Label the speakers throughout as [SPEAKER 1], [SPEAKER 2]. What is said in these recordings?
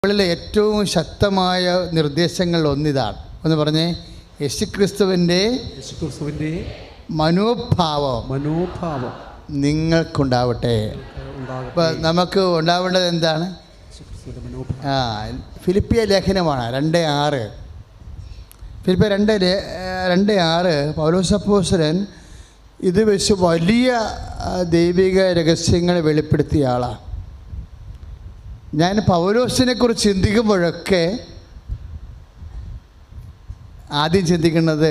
[SPEAKER 1] ബൈബിളിലെ ഏറ്റവും ശക്തമായ നിർദ്ദേശങ്ങൾ ഒന്നിതാണ്. ഒന്ന് പറഞ്ഞേ, യേശുക്രിസ്തുവിൻ്റെ മനോഭാവം നിങ്ങൾക്കുണ്ടാവട്ടെ. ഇപ്പം നമുക്ക് ഉണ്ടാവേണ്ടത് എന്താണ്? ഫിലിപ്പിയ ലേഖനമാണ് 2:6. ഫിലിപ്പിയ 2:6 പൗലോസ് അപ്പോസ്തലൻ ഇത് വെച്ച് വലിയ ദൈവിക രഹസ്യങ്ങൾ വെളിപ്പെടുത്തിയ ആളാണ്. ഞാൻ പൗലോസിനെ കുറിച്ച് ചിന്തിക്കുമ്പോഴൊക്കെ ആദ്യം ചിന്തിക്കുന്നത്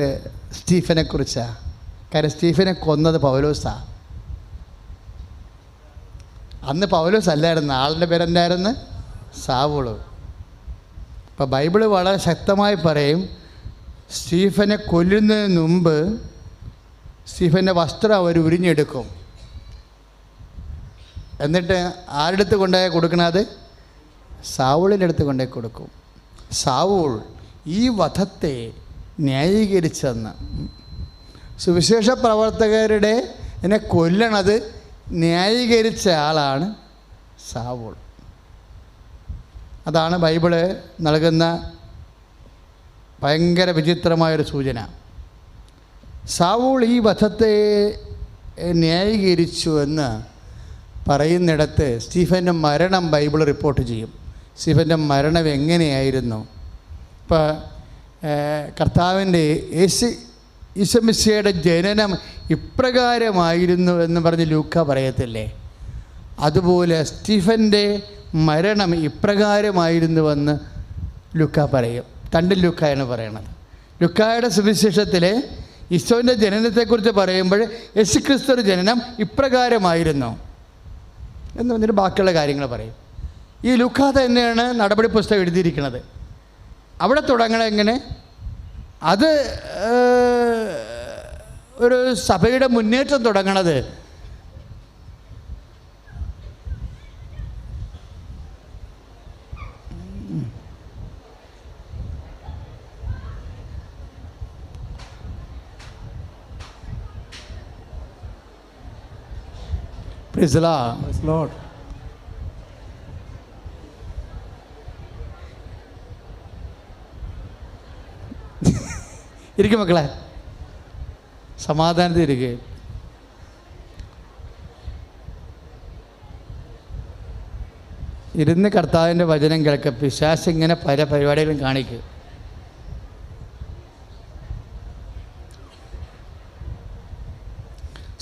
[SPEAKER 1] സ്റ്റീഫനെ കുറിച്ചാണ്. കാര്യം സ്റ്റീഫനെ കൊന്നത് പൗലോസാണ്. അന്ന് പൗലോസ് അല്ലായിരുന്നു, ആളുടെ പേരെന്തായിരുന്നു? സാവൂള്. അപ്പോൾ ബൈബിള് വളരെ ശക്തമായി പറയും, സ്റ്റീഫനെ കൊല്ലുന്നതിന് മുമ്പ് സ്റ്റീഫൻ്റെ വസ്ത്രം അവർ ഉരിഞ്ഞെടുക്കും. എന്നിട്ട് ആരുടെ അടുത്ത് കൊണ്ടുപോയി കൊടുക്കണത്? സാവൂളിൻ്റെ അടുത്ത് കൊണ്ടുപോയി കൊടുക്കും. സാവൂൾ ഈ വധത്തെ ന്യായീകരിച്ചെന്ന്. സുവിശേഷ പ്രവർത്തകരുടെ എന്നെ കൊല്ലണത് ന്യായീകരിച്ച ആളാണ് സാവൂൾ. അതാണ് ബൈബിള് നൽകുന്ന ഭയങ്കര വിചിത്രമായൊരു സൂചന. സാവൂൾ ഈ വധത്തെ ന്യായീകരിച്ചു എന്ന് പറയുന്നിടത്ത് സ്റ്റീഫൻ്റെ മരണം ബൈബിൾ റിപ്പോർട്ട് ചെയ്യും. സ്റ്റീഫൻ്റെ മരണം എങ്ങനെയായിരുന്നു? ഇപ്പോൾ കർത്താവിൻ്റെ ഈശോമിശിഹായുടെ ജനനം ഇപ്രകാരമായിരുന്നു എന്ന് പറഞ്ഞ് ലൂക്ക പറയത്തില്ലേ? അതുപോലെ സ്റ്റീഫൻ്റെ മരണം ഇപ്രകാരമായിരുന്നുവെന്ന് ലൂക്ക പറയും. രണ്ടും ലൂക്കായാണ് പറയണത്. ലൂക്കായുടെ സുവിശേഷത്തിലെ ഈശോൻ്റെ ജനനത്തെക്കുറിച്ച് പറയുമ്പോൾ യേശുക്രിസ്തുവിൻ്റെ ജനനം ഇപ്രകാരമായിരുന്നു എന്ന് പറഞ്ഞിട്ട് ബാക്കിയുള്ള കാര്യങ്ങൾ പറയും. ഈ ലൂക്ക തന്നെയാണ് നടപടി പുസ്തകം എഴുതിയിരിക്കുന്നത്. അവിടെ തുടങ്ങണ എങ്ങനെ? അത് ഒരു സഭയുടെ മുന്നേറ്റം തുടങ്ങണത് ഇരിക്കും മക്കളെ, സമാധാനത്തിൽ ഇരിക്കുക. ഇരുന്ന് കർത്താവിൻ്റെ വചനം കേൾക്കുക. പിശാച് ഇങ്ങനെ പല പരിപാടികളും കാണിക്കുക.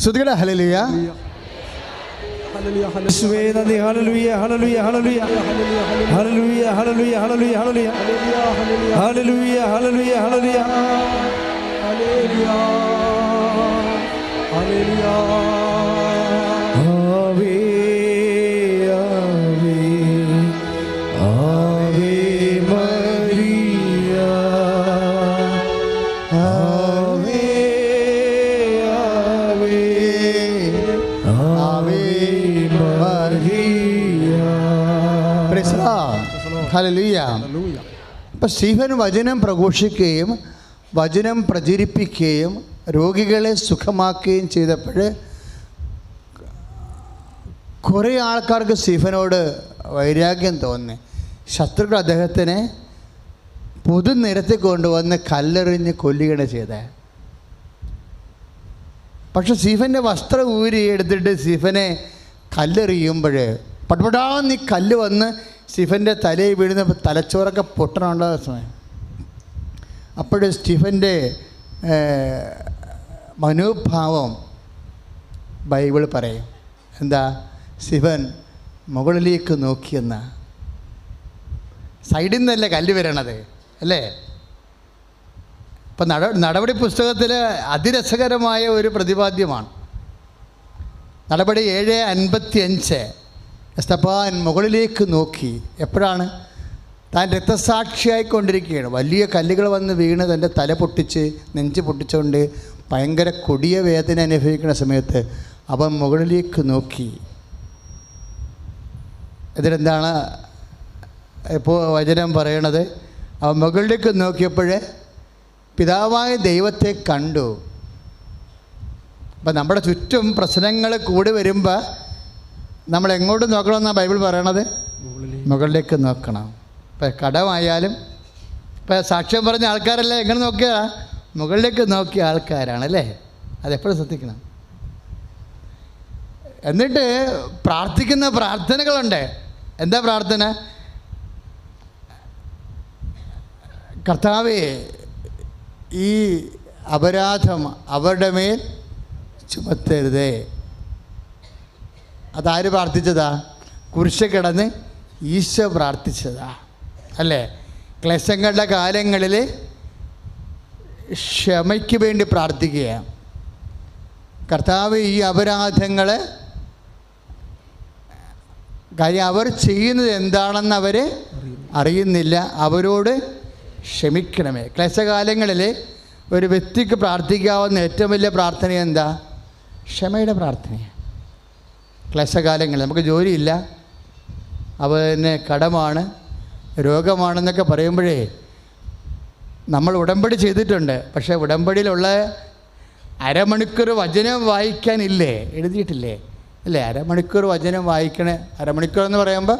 [SPEAKER 1] സ്തുതിക്കട്ടെ. ഹല്ലേലൂയ. ഹല്ലേലൂയ. അപ്പം സ്റ്റീഫൻ വചനം പ്രഘോഷിക്കുകയും വചനം പ്രചരിപ്പിക്കുകയും രോഗികളെ സുഖമാക്കുകയും ചെയ്തപ്പോൾ കുറേ ആൾക്കാർക്ക് സ്റ്റീഫനോട് വൈരാഗ്യം തോന്നി. ശത്രുക്കൾ അദ്ദേഹത്തിനെ പൊതുനിരത്തിൽ കൊണ്ടുവന്ന് കല്ലെറിഞ്ഞ് കൊല്ലുകയാണ് ചെയ്തത്. പക്ഷെ സ്റ്റീഫൻ്റെ വസ്ത്രം ഊരി എടുത്തിട്ട് സ്റ്റീഫനെ കല്ലെറിയുമ്പോൾ പടപടാന്ന് ഈ കല്ല് വന്ന് സ്റ്റീഫൻ്റെ തലയിൽ വീഴുന്ന തലച്ചോറൊക്കെ പൊട്ടണുള്ള സമയം. അപ്പോഴും സ്റ്റീഫൻ്റെ മനോഭാവം ബൈബിൾ പറയും. എന്താ? സ്റ്റീഫൻ മുകളിലേക്ക് നോക്കിയെന്ന. സൈഡിൽ നിന്നല്ലേ കല്ല് വരണത്, അല്ലേ? ഇപ്പം നടപടി പുസ്തകത്തിൽ അതിരസകരമായ ഒരു പ്രതിപാദ്യമാണ്. നടപടി 7:55. എസ്തപ്പാൻ മുകളിലേക്ക് നോക്കി. എപ്പോഴാണ്? താൻ രക്തസാക്ഷിയായിക്കൊണ്ടിരിക്കുകയാണ്. വലിയ കല്ലുകൾ വന്ന് വീണ് തൻ്റെ തല പൊട്ടിച്ച് നെഞ്ച് പൊട്ടിച്ചുകൊണ്ട് ഭയങ്കര കൊടിയ വേദന അനുഭവിക്കുന്ന സമയത്ത് അവൻ മുകളിലേക്ക് നോക്കി. ഇതിലെന്താണ് ഇപ്പോൾ വചനം പറയണത്? അവൻ മുകളിലേക്ക് നോക്കിയപ്പോൾ പിതാവായ ദൈവത്തെ കണ്ടു. അപ്പം നമ്മുടെ ചുറ്റും പ്രശ്നങ്ങൾ കൂടി വരുമ്പോൾ നമ്മൾ എങ്ങോട്ട് നോക്കണമെന്നാണ് ബൈബിൾ പറയണത്? മുകളിലേക്ക് നോക്കണം. ഇപ്പം കടമായാലും ഇപ്പം സാക്ഷ്യം പറഞ്ഞ ആൾക്കാരെല്ലാം എങ്ങനെ നോക്കിയാ മുകളിലേക്ക് നോക്കിയ ആൾക്കാരാണല്ലേ. അതെപ്പോഴും ശ്രദ്ധിക്കണം. എന്നിട്ട് പ്രാർത്ഥിക്കുന്ന പ്രാർത്ഥനകളുണ്ട്. എന്താ പ്രാർത്ഥന? കർത്താവേ, ഈ അപരാധം അവരുടെ മേൽ ചുമത്തരുതേ. അതാര് പ്രാർത്ഥിച്ചതാ? കുരിശ് കിടന്ന് ഈശോ പ്രാർത്ഥിച്ചതാ അല്ലേ. ക്ലേശങ്ങളുടെ കാലങ്ങളിൽ ക്ഷമയ്ക്ക് വേണ്ടി പ്രാർത്ഥിക്കുക. കർത്താവ്, ഈ അപരാധങ്ങൾ, കാര്യം അവർ ചെയ്യുന്നത് എന്താണെന്ന് അവർ അറിയുന്നില്ല, അവരോട് ക്ഷമിക്കണമേ. ക്ലേശകാലങ്ങളിൽ ഒരു വ്യക്തിക്ക് പ്രാർത്ഥിക്കാവുന്ന ഏറ്റവും വലിയ പ്രാർത്ഥന എന്താ? ക്ഷമയുടെ പ്രാർത്ഥനയാണ്. ക്ലേശകാലങ്ങളിൽ നമുക്ക് ജോലിയില്ല, അവന് കടമാണ്, രോഗമാണെന്നൊക്കെ പറയുമ്പോഴേ നമ്മൾ ഉടമ്പടി ചെയ്തിട്ടുണ്ട്. പക്ഷേ ഉടമ്പടിയിലുള്ള അരമണിക്കൂർ വചനം വായിക്കാനില്ലേ, എഴുതിയിട്ടില്ലേ അല്ലേ? അരമണിക്കൂർ വചനം വായിക്കണേ. അരമണിക്കൂർ എന്ന് പറയുമ്പോൾ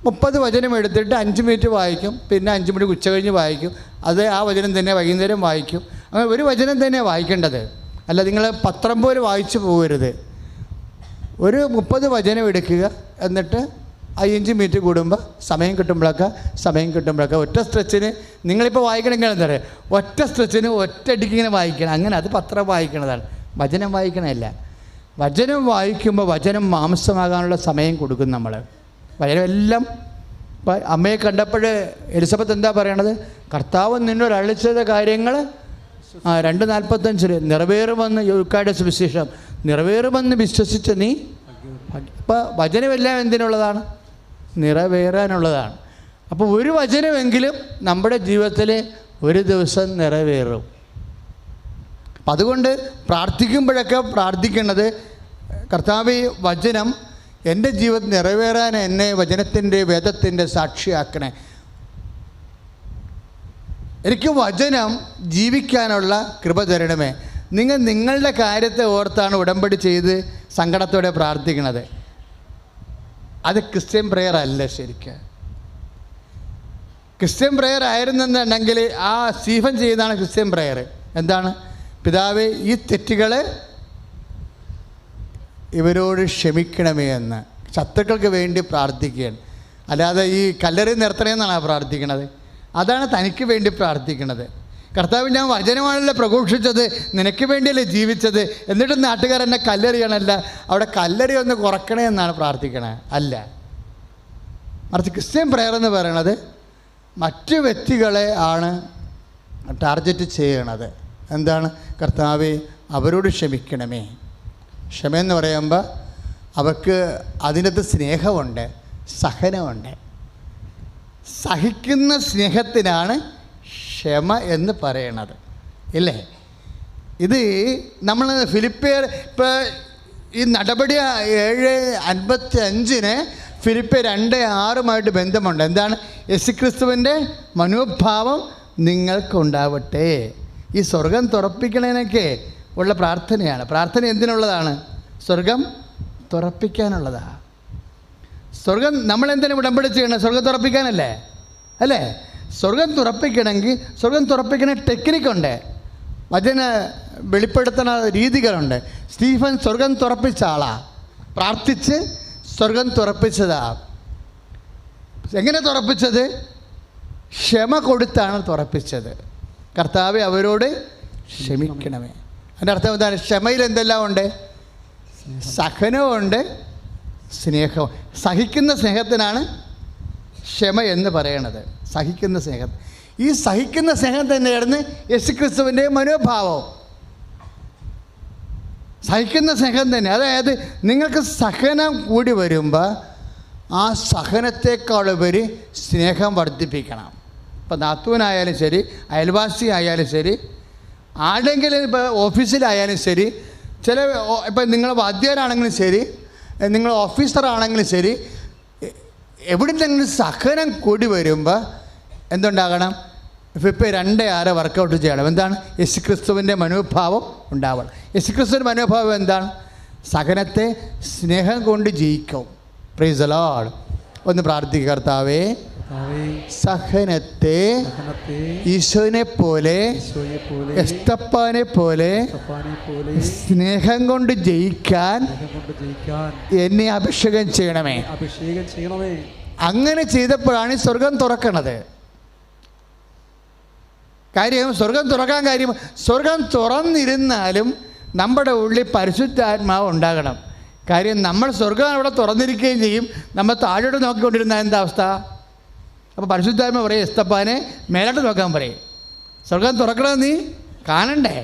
[SPEAKER 1] 30 വചനം എടുത്തിട്ട് 5 മിനിറ്റ് വായിക്കും, പിന്നെ 5 മണിക്ക് ഉച്ച കഴിഞ്ഞ് വായിക്കും. അത് ആ വചനം തന്നെ വൈകുന്നേരം വായിക്കും. അങ്ങനെ ഒരു വചനം തന്നെ വായിക്കേണ്ടത്. അല്ല, നിങ്ങൾ പത്രം പോലെ വായിച്ചു പോകരുത്. ഒരു 30 വചനം എടുക്കുക, എന്നിട്ട് 5 മിനിറ്റ് കൂടുമ്പോൾ സമയം കിട്ടുമ്പോഴൊക്കെ ഒറ്റ സ്ട്രെച്ചിന് നിങ്ങളിപ്പോൾ വായിക്കണമെങ്കിൽ എന്താ പറയുക, ഒറ്റ സ്ട്രെച്ചിന് ഒറ്റയടിക്ക് ഇങ്ങനെ വായിക്കണം. അങ്ങനെ അത് പത്രം വായിക്കണതാണ്, വചനം വായിക്കണമല്ല. വചനം വായിക്കുമ്പോൾ വചനം മാംസമാകാനുള്ള സമയം കൊടുക്കും നമ്മൾ. വചനം എല്ലാം ഇപ്പം അമ്മയെ കണ്ടപ്പോൾ എലിസബത്ത് എന്താ പറയണത്? കർത്താവ് നിന്നോട് അളിച്ചത കാര്യങ്ങൾ 2:45 നിറവേറുമെന്ന്, യൂക്കായുടെ സുവിശേഷം നിറവേറുമെന്ന് വിശ്വസിച്ച നീ. അപ്പോൾ വചനമെല്ലാം എന്തിനുള്ളതാണ്? നിറവേറാനുള്ളതാണ്. അപ്പോൾ ഒരു വചനമെങ്കിലും നമ്മുടെ ജീവിതത്തിൽ ഒരു ദിവസം നിറവേറും. അപ്പം അതുകൊണ്ട് പ്രാർത്ഥിക്കുമ്പോഴൊക്കെ പ്രാർത്ഥിക്കേണ്ടത്, കർത്താവേ, വചനം എൻ്റെ ജീവിതത്തിൽ നിറവേറാൻ എന്നെ വചനത്തിൻ്റെ, വേദത്തിൻ്റെ സാക്ഷിയാക്കണേ. എനിക്ക് വചനം ജീവിക്കാനുള്ള കൃപ തരണമേ. നിങ്ങളുടെ കാര്യത്തെ ഓർത്താണ് ഉടമ്പടി ചെയ്ത് സങ്കടത്തോടെ പ്രാർത്ഥിക്കുന്നത്. അത് ക്രിസ്ത്യൻ പ്രെയർ അല്ല. ശരിക്കും ക്രിസ്ത്യൻ പ്രെയർ ആയിരുന്നെന്നുണ്ടെങ്കിൽ ആ സ്റ്റീഫൻ ചെയ്യുന്നതാണ് ക്രിസ്ത്യൻ പ്രെയർ. എന്താണ്? പിതാവേ, ഈ തെറ്റുകൾ ഇവരോട് ക്ഷമിക്കണമേ എന്ന് ശത്രുക്കൾക്ക് വേണ്ടി പ്രാർത്ഥിക്കുകയാണ്. അല്ലാതെ ഈ കല്ലറി നിർത്തണമെന്നാണ് പ്രാർത്ഥിക്കണത്. അതാണ് തനിക്ക് വേണ്ടി പ്രാർത്ഥിക്കണത്. കർത്താവ്, ഞാൻ വചനമാണല്ലോ പ്രഘോഷിച്ചത്, നിനക്ക് വേണ്ടിയല്ലേ ജീവിച്ചത്, എന്നിട്ട് നാട്ടുകാരെന്നെ കല്ലെറിയണമല്ല, അവിടെ കല്ലെറി ഒന്ന് കുറക്കണേ എന്നാണ് പ്രാർത്ഥിക്കണത്. അല്ല, മറിച്ച് ക്രിസ്ത്യൻ പ്രെയർ എന്ന് പറയണത് മറ്റു വ്യക്തികളെ ആണ് ടാർഗറ്റ് ചെയ്യണത്. എന്താണ്? കർത്താവേ, അവരോട് ക്ഷമിക്കണമേ. ക്ഷമയെന്ന് പറയുമ്പോൾ അവർക്ക് അതിനകത്ത് സ്നേഹമുണ്ട്, സഹനമുണ്ട്. സഹിക്കുന്ന സ്നേഹത്തിനാണ് ക്ഷമ എന്ന് പറയണത്, ഇല്ലേ? ഇത് നമ്മൾ ഫിലിപ്പിയർ ഇപ്പോൾ ഈ നടപടി 7:55 ഫിലിപ്പിയർ 2:6 ബന്ധമുണ്ട്. എന്താണ്? യേശുക്രിസ്തുവിൻ്റെ മനോഭാവം നിങ്ങൾക്കുണ്ടാവട്ടെ. ഈ സ്വർഗം തുറപ്പിക്കണതിനൊക്കെ ഉള്ള പ്രാർത്ഥനയാണ്. പ്രാർത്ഥന എന്തിനുള്ളതാണ്? സ്വർഗം തുറപ്പിക്കാനുള്ളതാണ്. സ്വർഗം നമ്മളെന്തിനാണ് ഉടമ്പടി ചെയ്യണം? സ്വർഗം തുറപ്പിക്കാനല്ലേ, അല്ലേ? സ്വർഗം തുറപ്പിക്കണമെങ്കിൽ സ്വർഗം ടെക്നിക്കുണ്ട്, വചന വെളിപ്പെടുത്തുന്ന രീതികളുണ്ട്. സ്റ്റീഫൻ സ്വർഗം തുറപ്പിച്ച ആളാ, പ്രാർത്ഥിച്ച് സ്വർഗം തുറപ്പിച്ചതാ. എങ്ങനെ തുറപ്പിച്ചത്? ക്ഷമ കൊടുത്താണ് തുറപ്പിച്ചത്. കർത്താവെ, അവരോട് ക്ഷമിക്കണമേ. അതിൻ്റെ അർത്ഥം എന്താണ്? ക്ഷമയിൽ എന്തെല്ലാം ഉണ്ട്? സഹനമുണ്ട്, സ്നേഹം. സഹിക്കുന്ന സ്നേഹത്തിനാണ് ക്ഷമ എന്ന് പറയണത്. സഹിക്കുന്ന സ്നേഹം. ഈ സഹിക്കുന്ന സ്നേഹം തന്നെയായിരുന്നു യേശുക്രിസ്തുവിൻ്റെ മനോഭാവം. സഹിക്കുന്ന സ്നേഹം തന്നെ. അതായത് നിങ്ങൾക്ക് സഹനം കൂടി വരുമ്പോൾ ആ സഹനത്തെക്കാളുപരി സ്നേഹം വർദ്ധിപ്പിക്കണം. ഇപ്പം നാത്തൂനായാലും ശരി, അയൽവാസി ആയാലും ശരി, ആരെങ്കിലും ഇപ്പോൾ ഓഫീസിലായാലും ശരി, ചില ഇപ്പം നിങ്ങൾ വാദ്യരാണെങ്കിലും ശരി, നിങ്ങൾ ഓഫീസറാണെങ്കിലും ശരി, എവിടെയെങ്കിലും സഹനം കൂടി വരുമ്പോൾ എന്തുണ്ടാകണം? ഇപ്പോൾ 2:6 വർക്കൗട്ട് ചെയ്യണം. എന്താണ്? യേശുക്രിസ്തുവിൻ്റെ മനോഭാവം ഉണ്ടാവണം. യേശുക്രിസ്തുവിൻ്റെ മനോഭാവം എന്താണ്? സഹനത്തെ സ്നേഹം കൊണ്ട് ജയിക്കും. Price the Lord. ഒന്ന് പ്രാർത്ഥിക്കുക. കർത്താവേ, സഹനത്തെ ഈശോനെ പോലെ എസ്തപ്പാനെ പോലെ സ്നേഹം കൊണ്ട് ജയിക്കാൻ എന്നെ അഭിഷേകം ചെയ്യണമേ. അങ്ങനെ ചെയ്തപ്പോഴാണ് സ്വർഗം തുറക്കണത്. കാര്യം സ്വർഗം തുറക്കാൻ കാര്യം, സ്വർഗം തുറന്നിരുന്നാലും നമ്മുടെ ഉള്ളിൽ പരിശുദ്ധാത്മാവ് ഉണ്ടാകണം. കാര്യം നമ്മൾ സ്വർഗം അവിടെ തുറന്നിരിക്കുകയും ചെയ്യും, നമ്മൾ താഴോട്ട് നോക്കിക്കൊണ്ടിരുന്ന എന്താ അവസ്ഥ? അപ്പോൾ പരിശുദ്ധാത്മാവ് പറയും എസ്തപ്പാനെ മേലോട്ട് നോക്കാൻ പറയും. സ്വർഗം തുറക്കണത് നീ കാണണ്ടേ?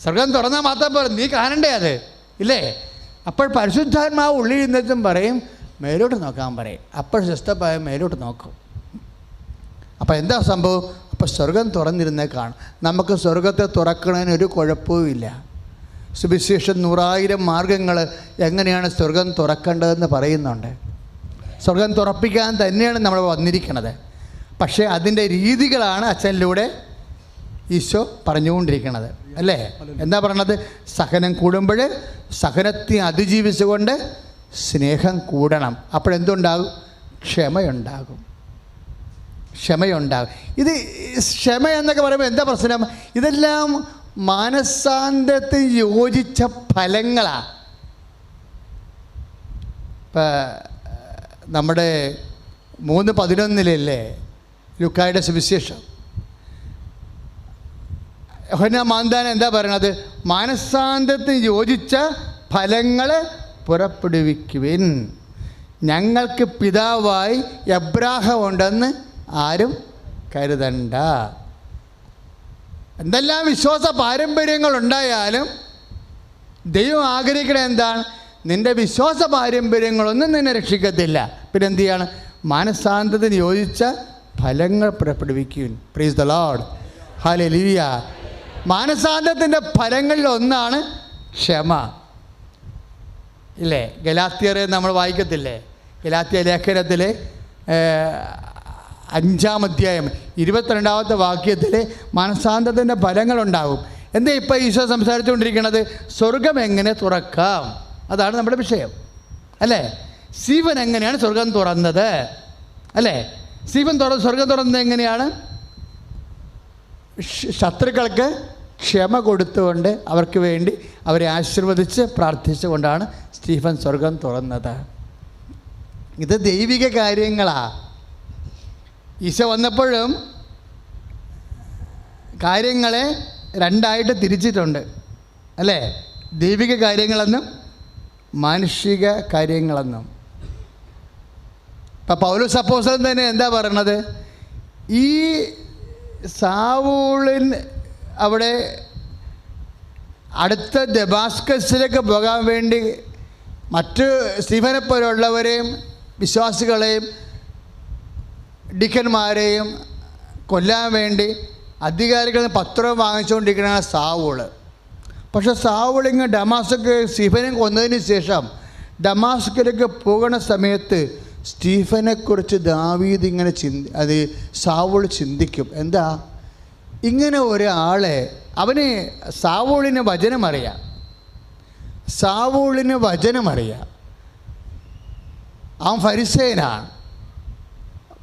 [SPEAKER 1] സ്വർഗം തുറന്നാൽ മാത്രം പോലും നീ കാണണ്ടേ അത്, ഇല്ലേ? അപ്പോൾ പരിശുദ്ധാത്മാവ് ഉള്ളിൽ നിന്നും പറയും മേലോട്ട് നോക്കാൻ പറയും. അപ്പോൾ എസ്തപ്പായ മേലോട്ട് നോക്കും. അപ്പോൾ എന്താ സംഭവം? അപ്പോൾ സ്വർഗം തുറന്നിരുന്നേ കാണും. നമുക്ക് സ്വർഗത്തെ തുറക്കണതിന് ഒരു കുഴപ്പവും ഇല്ല. സുവിശേഷം 100,000 മാർഗങ്ങൾ എങ്ങനെയാണ് സ്വർഗം തുറക്കേണ്ടതെന്ന് പറയുന്നുണ്ട്. സ്വർഗം തുറപ്പിക്കാൻ തന്നെയാണ് നമ്മൾ വന്നിരിക്കുന്നത്. പക്ഷേ അതിൻ്റെ രീതികളാണ് അച്ഛനിലൂടെ ഈശോ പറഞ്ഞുകൊണ്ടിരിക്കുന്നത്, അല്ലേ? എന്താ പറയണത്? സഹനം കൂടുമ്പോൾ സഹനത്തെ അതിജീവിച്ചുകൊണ്ട് സ്നേഹം കൂടണം. അപ്പോഴെന്തുണ്ടാകും? ക്ഷമയുണ്ടാകും. ക്ഷമയുണ്ടാകും. ഇത് ക്ഷമ എന്നൊക്കെ പറയുമ്പോൾ എന്താ പ്രശ്നം? ഇതെല്ലാം മാനസാന്തരത്തിൽ യോജിച്ച ഫലങ്ങളാണ്. ഇപ്പം നമ്മുടെ 3:11 ലൂക്കായുടെ സുവിശേഷം, യോഹന്നാൻ മാന്താനം എന്താ പറയണത്? മാനസാന്തരത്തിൽ യോജിച്ച ഫലങ്ങൾ പുറപ്പെടുവിക്കുവിൻ. ഞങ്ങൾക്ക് പിതാവായി എബ്രാഹാം ഉണ്ടെന്ന് ആരും കരുതണ്ട. എന്തെല്ലാം വിശ്വാസ പാരമ്പര്യങ്ങളുണ്ടായാലും ദൈവം ആഗ്രഹിക്കണത് എന്താണ്? നിൻ്റെ വിശ്വാസ പാരമ്പര്യങ്ങളൊന്നും നിന്നെ രക്ഷിക്കത്തില്ല. പിന്നെ എന്തു ചെയ്യാണ്? മാനസാന്തരത്തിന് യോജിച്ച ഫലങ്ങൾ പുറപ്പെടുവിക്കും. Praise the lord, hallelujah. മാനസാന്തരത്തിൻ്റെ ഫലങ്ങളിൽ ഒന്നാണ് ക്ഷമ, ഇല്ലേ? ഗലാത്യരെ നമ്മൾ വായിക്കത്തില്ലേ? ഗലാത്യ ലേഖനത്തിൽ 5-ാം അധ്യായം 22-ാമത്തെ വാക്യത്തിൽ മനസാന്തരത്തിൻ്റെ ഫലങ്ങളുണ്ടാകും. എന്താ ഇപ്പോൾ ഈശോ സംസാരിച്ചുകൊണ്ടിരിക്കുന്നത്? സ്വർഗം എങ്ങനെ തുറക്കാം, അതാണ് നമ്മുടെ വിഷയം, അല്ലേ? ശിവൻ എങ്ങനെയാണ് സ്വർഗം തുറന്നത്, അല്ലേ? സ്വർഗം തുറന്നത് എങ്ങനെയാണ്? ശത്രുക്കൾക്ക് ക്ഷമ കൊടുത്തുകൊണ്ട് അവർക്ക് വേണ്ടി അവരെ ആശീർവദിച്ച് പ്രാർത്ഥിച്ചുകൊണ്ടാണ് സ്റ്റീഫൻ സ്വർഗം തുറന്നത്. ഇത് ദൈവിക കാര്യങ്ങളാണ്. ഈശോ വന്നപ്പോഴും കാര്യങ്ങളെ രണ്ടായിട്ട് തിരിച്ചിട്ടുണ്ട്, അല്ലേ? ദൈവിക കാര്യങ്ങളെന്നും മാനുഷിക കാര്യങ്ങളെന്നും. ഇപ്പം പൗലോസ് അപ്പോസ്തലൻ തന്നെ എന്താ പറയണത്? ഈ സാവൂളിൻ അവിടെ അടുത്ത ദമാസ്കസിലേക്ക് പോകാൻ വേണ്ടി മറ്റ് സ്റ്റീഫനെ പോലുള്ളവരെയും വിശ്വാസികളെയും ഡിക്കന്മാരെയും കൊല്ലാൻ വേണ്ടി അധികാരികളിൽ പത്രം വാങ്ങിച്ചുകൊണ്ടിരിക്കുകയാണ് സാവൂള്. പക്ഷെ സാവൂളിങ്ങ് ഡമാസ്ക് സ്റ്റീഫനെ കൊന്നതിന് ശേഷം ഡമാസ്കിലേക്ക് പോകുന്ന സമയത്ത് സ്റ്റീഫനെക്കുറിച്ച് ദാവീദ് ഇങ്ങനെ സാവൂൾ ചിന്തിക്കും. എന്താ ഇങ്ങനെ ഒരാളെ, അവന് സാവൂളിന് വചനമറിയാം, അവൻ ഫരിസേയനാണ്.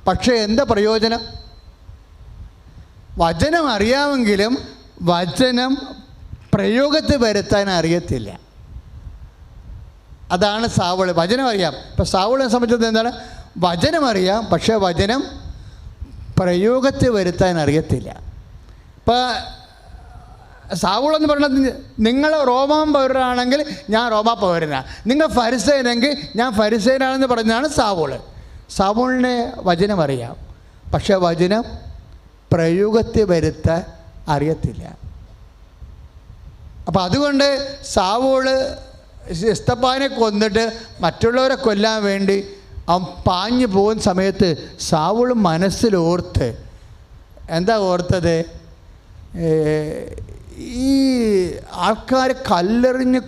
[SPEAKER 1] പക്ഷേ എന്താ പ്രയോജനം? വചനം അറിയാമെങ്കിലും വചനം പ്രയോഗത്തിൽ വരുത്താൻ അറിയത്തില്ല. അതാണ് സാവൂള്. വചനം അറിയാം. ഇപ്പം സാവൂളിനെ സംബന്ധിച്ചത് എന്താണ്? വചനമറിയാം, പക്ഷേ വചനം പ്രയോഗത്തിൽ വരുത്താൻ അറിയത്തില്ല. ഇപ്പം സാവൂളെന്ന് പറയുന്നത്, നിങ്ങൾ റോമാ പൗരനാണെങ്കിൽ ഞാൻ റോമാ പൗരനാണ്, നിങ്ങൾ ഫരിസേയനെങ്കിൽ ഞാൻ ഫരിസേയനാണെന്ന് പറഞ്ഞാണ് സാവൂള്. സാവൂളിനെ വചനം അറിയാം, പക്ഷേ വചനം പ്രയോഗത്തിൽ വരുത്താൻ അറിയത്തില്ല. അപ്പം അതുകൊണ്ട് സാവൂള് എസ്തപ്പാനെ കൊന്നിട്ട് മറ്റുള്ളവരെ കൊല്ലാൻ വേണ്ടി അവൻ പാഞ്ഞു പോകുന്ന സമയത്ത് സാവൂള് മനസ്സിലോർത്ത് എന്താ ഓർത്തത്? ഈ ആൾക്കാർ കല്ലെറിഞ്ഞ്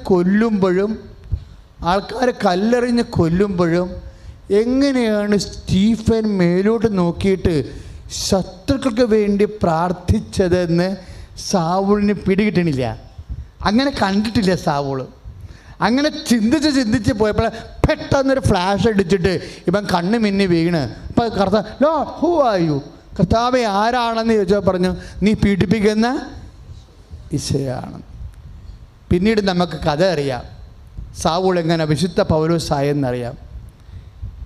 [SPEAKER 1] കൊല്ലുമ്പോഴും എങ്ങനെയാണ് സ്റ്റീഫൻ മേലോട്ട് നോക്കിയിട്ട് ശത്രുക്കൾക്ക് വേണ്ടി പ്രാർത്ഥിച്ചതെന്ന് സാവൂളിന് പിടികിട്ടണില്ല. അങ്ങനെ കണ്ടിട്ടില്ല സാവൂള്. അങ്ങനെ ചിന്തിച്ച് പോയപ്പോൾ പെട്ടെന്നൊരു ഫ്ലാഷ് അടിച്ചിട്ട് ഇവൻ കണ്ണ് മിന്നി വീണ്. അപ്പോൾ കർത്താവ്, ലോ ഹൂ ആർ യു? കർത്താവെ ആരാണെന്ന് ചോദിച്ചാൽ പറഞ്ഞു, നീ പീഡിപ്പിക്കുന്ന ഈശോയാണ്. പിന്നീട് നമുക്ക് കഥ അറിയാം, സാവൂൾ എങ്ങനെ വിശുദ്ധ പൗലോസായെന്നറിയാം.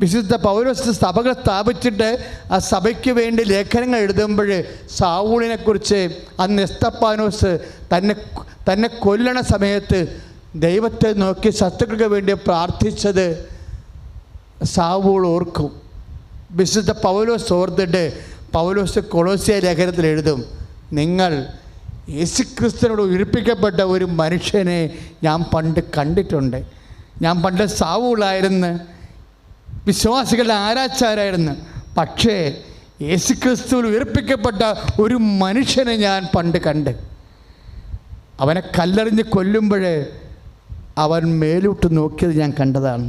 [SPEAKER 1] വിശുദ്ധ പൗലോസ് സഭകൾ സ്ഥാപിച്ചിട്ട് ആ സഭയ്ക്ക് വേണ്ടി ലേഖനങ്ങൾ എഴുതുമ്പോൾ സാവൂളിനെക്കുറിച്ച് അന്ന് എസ്തപ്പാനോസ് തന്നെ കൊല്ലണ സമയത്ത് ദൈവത്തെ നോക്കി ശത്രുക്കൾക്ക് വേണ്ടി പ്രാർത്ഥിച്ചത് സാവൂൾ ഓർക്കും. വിശുദ്ധ പൗലോസ് ഓർത്തിട്ട് പൗലോസ് കൊളോസ്യ ലേഖനത്തിൽ എഴുതും, നിങ്ങൾ യേശുക്രിസ്തുവിനോട് ഉയർപ്പിക്കപ്പെട്ട ഒരു മനുഷ്യനെ ഞാൻ പണ്ട് കണ്ടിട്ടുണ്ട്. ഞാൻ പണ്ട് സാവൂളായിരുന്നു, വിശ്വാസികളുടെ ആരാച്ചാരായിരുന്നു. പക്ഷേ യേശുക്രിസ്തുവിൽ ഉയർപ്പിക്കപ്പെട്ട ഒരു മനുഷ്യനെ ഞാൻ പണ്ട് കണ്ട്. അവനെ കല്ലെറിഞ്ഞ് കൊല്ലുമ്പോൾ അവൻ മേലോട്ട് നോക്കിയത് ഞാൻ കണ്ടതാണ്.